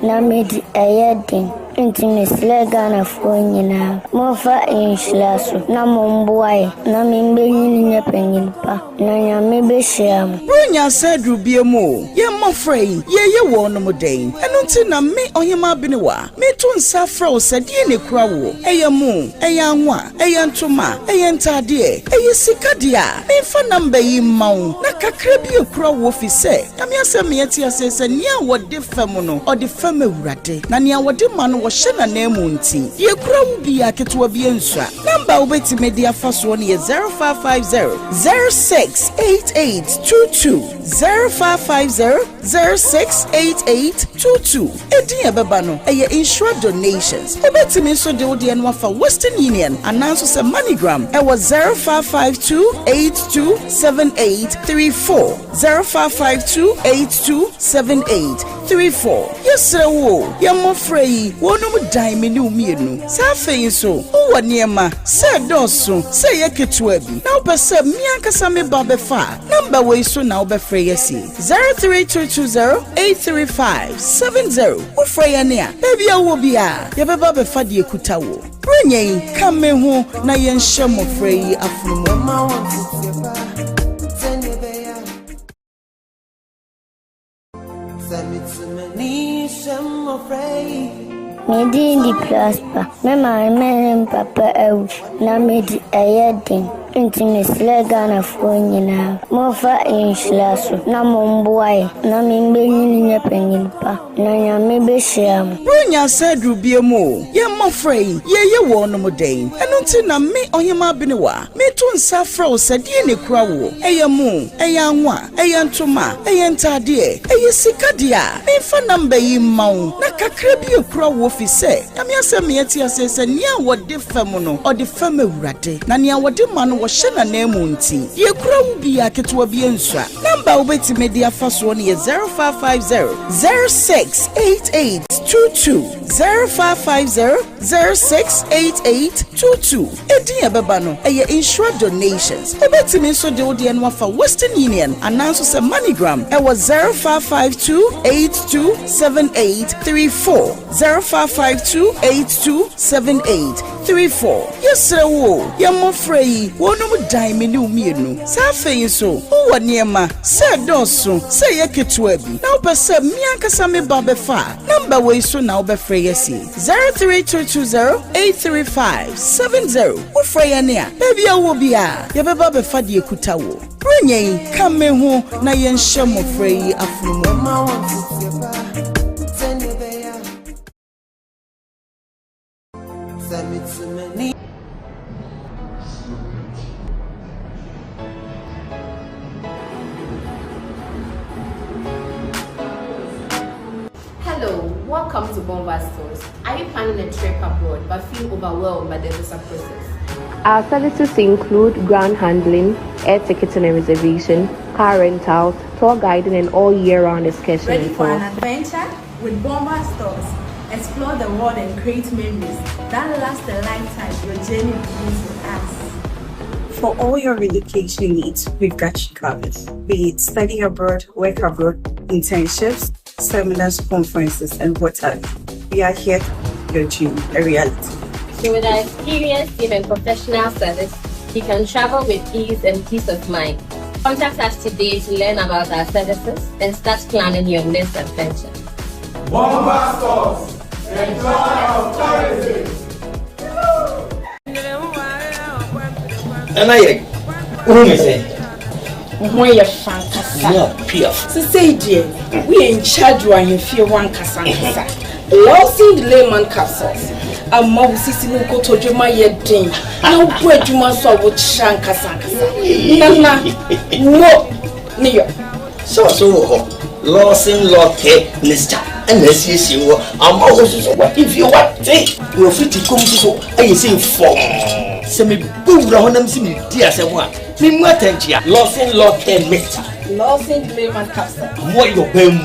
na medi ayedin. Inti misle Ghana nyina mofa inhlaso na momboae na membenyi nya panyimpa na nyame behyiam Brunya said rubiemu ye mofrey ye wo no moden eno nti na me Ohemaa Benewaa me to nsa fra osadie ne kura wo eyemu eyanwa eyantoma eyentade eyisikade a me fa namba yi mawo na kakra bi ekura wo fi se ame asem me yeti asese nia wo de fam no o de fam awurade na nia wo de ma no wo hye na na mu nti ye kura wo bi aketo bi ensua namba wo beti media faso no ye 0550 068822 0550 068822 edi ebeba no eye insure donations obeti me so de wo de no afa Western Union announce say MoneyGram e was 0552827834 0552827834 yes wo ye mofrey wonum dan me ne umienu sa feyin so wo niema se doso se ye ketua bi na opese mi ankasa me ba be fa number we so na obefrey yesi 032208357 wo frey ne a baby awo bia ye beba be fa de ekuta wo brenyen kame ho na ye nhye mofrey afumu Medi di prosper, me my papa na medi ayedin. nti mesrɛ Ghanafoɔ nyinaa momfa Nhyira so na momboae na membenyini nyɛ panyin pa na Nyame bɛhyira mo. Brunya said Rubiemo, ye mofrey, ye wonum day. And until na me Ohemaa Benewaa, me tun safro said ye ne krawo, eyamu, eyanwa, eyantuma, eyantadie, eyesikadia, me fa number ye mau, na kakrebi krawo fi say, Namia Miatia says, and ya what de femono or the femme rade, Nania what the man was shena nemunti, ye krawo be a ketua bienswa, number wait media first one ye 0550 068822 0550-068822. Edia Babano, a insure donations. Obetimi so de Odianwa for Western Union, announces a MoneyGram. It was 0552-827834. 0552-827834. Yes, sir, wo, Yamofrey, one of diamond umienu. Safe so, who were near ma, said Dawson, say a kitwebi. Now, perceive Mianka Sami Babefa. Number way so now be free 03220-835-70. Ufrayania, baby, I will be a Yababa Fadi Kutawo. Bring come me home, na yen shamo free aflumo. Hello, welcome to Bomba Stores. Are you planning a trip abroad but feel overwhelmed by the visa process? Our services include ground handling, air ticketing and reservation, car rentals, tour guiding, and all year-round excursions. Ready for an adventure? With Bomba Stores, explore the world and create memories that last a lifetime. Your journey begins with us. For all your relocation needs, we've got you covered. Be it study abroad, work abroad, internships, seminars, conferences, and what have you. We are here to make your dream a reality. So with our experienced team and professional service, you can travel with ease and peace of mind. Contact us today to learn about our services and start planning your next adventure. Bomba Stores, the joy of tourism. And I say, when you're fantastic. Say, dear, we in charge when you feel one cassansa. Losing the layman capsules. A mouse is in go to my yedding. No bread you must have with Shankasanga. Nana, no, near. So, Lawson Locke, Mr. Unless you see I'm always what if you want you're free to come to I say for semi boom round them see dear someone. Nimatentia, Lawson Locke, Mr. Losing the layman capsule. More your bem.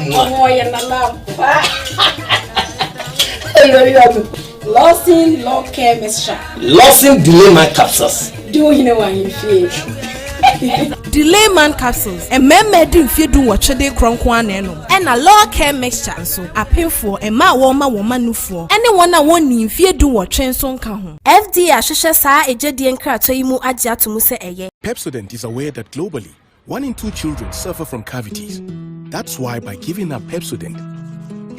Losing law care Mr. Losing delay my capsules. Do you know what you feel? Delay man capsules. And men didn't fear do what they cronk one and a law care mixture. So I pay for a ma woman no for anyone I want in fear do what train son come. FD Ashisha sa a jadi and kratoimu adja to muse eye. Pepsodent is aware that globally, 1 in 2 children suffer from cavities. That's why by giving her Pepsodent,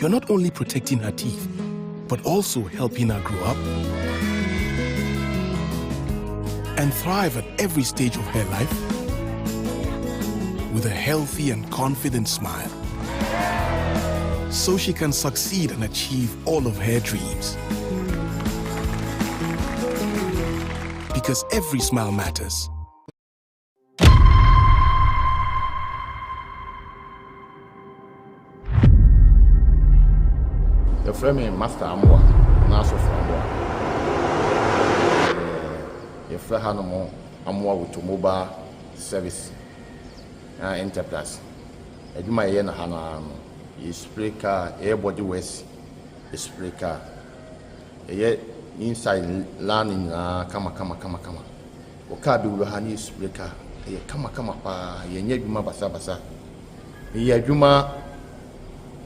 you're not only protecting her teeth, but also helping her grow up and thrive at every stage of her life with a healthy and confident smile, so she can succeed and achieve all of her dreams. Because every smile matters. The frame master Amwa, Naso Framboa. If Hanamo Amwa with mobile service enterprise. Eduma Yen Hana is spray car, airbody west, is spray car. Yet inside landing, kama. Okabi Ruhani spray car, kama pa, Yenjuma Basa. Yajuma,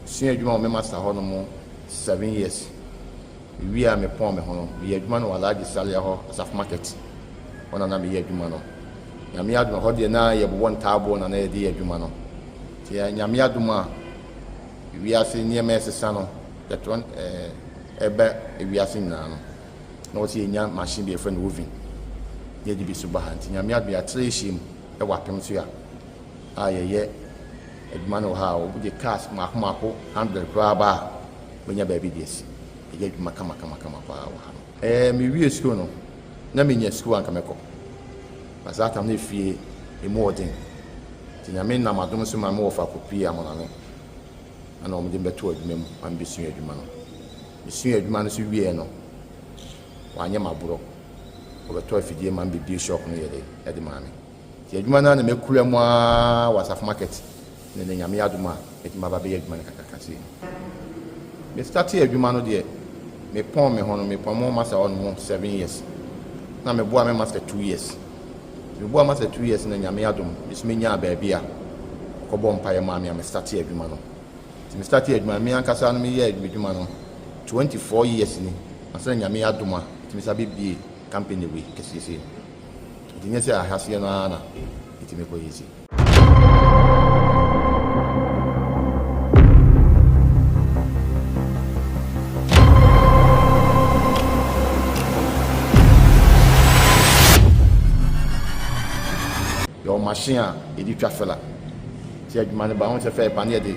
Senior Juma Master Honomo. 7 years. We are me pon me hono. We adwuma no large salary ho as market. Ona na me adwuma no. Nyame adwuma ho de na ye bo ntaabo na na ye de adwuma no. Ti nyame adwuma we are seeing near mesesa no. That one ebe we are seeing na no. Na what ye nya machine be friend moving. ye di bi so ba hanti nyame adua treshim e wapem so ya ayeye adwuma no ha wo de cars mako 100 kwa ba benya ba bi diesi ye adwuma kama pa wa ha mi wie school no na me nya school anka meko basata na fie e modern ti nyame na madom so ma me wo fa kopi amona no ana omo de beto adwuma mu am bi sun adwuma no bisun adwuma no so wie no wanye maburo obeto afidie man bi shop no yede e de maame ti adwuma na mekura mu a wasaf market ne nyame aduma edwuma ba be adwuma kakaka si me start adwuma no de me pon me hono me pon mo master on 7 years na me boa me master 2 years me boa master 2 years na nyame adum bismenya ba bia ko bom pa ye maame me start adwuma no ti me start adwuma me ankasa no me ye adwuma no 24 years ni asa nyame aduma ti me sabe bi company we kesese ti nyese ahase no ana ti me ko yesi yo machine a edi twa fela ti adwuma ne ba won se fe pa ne de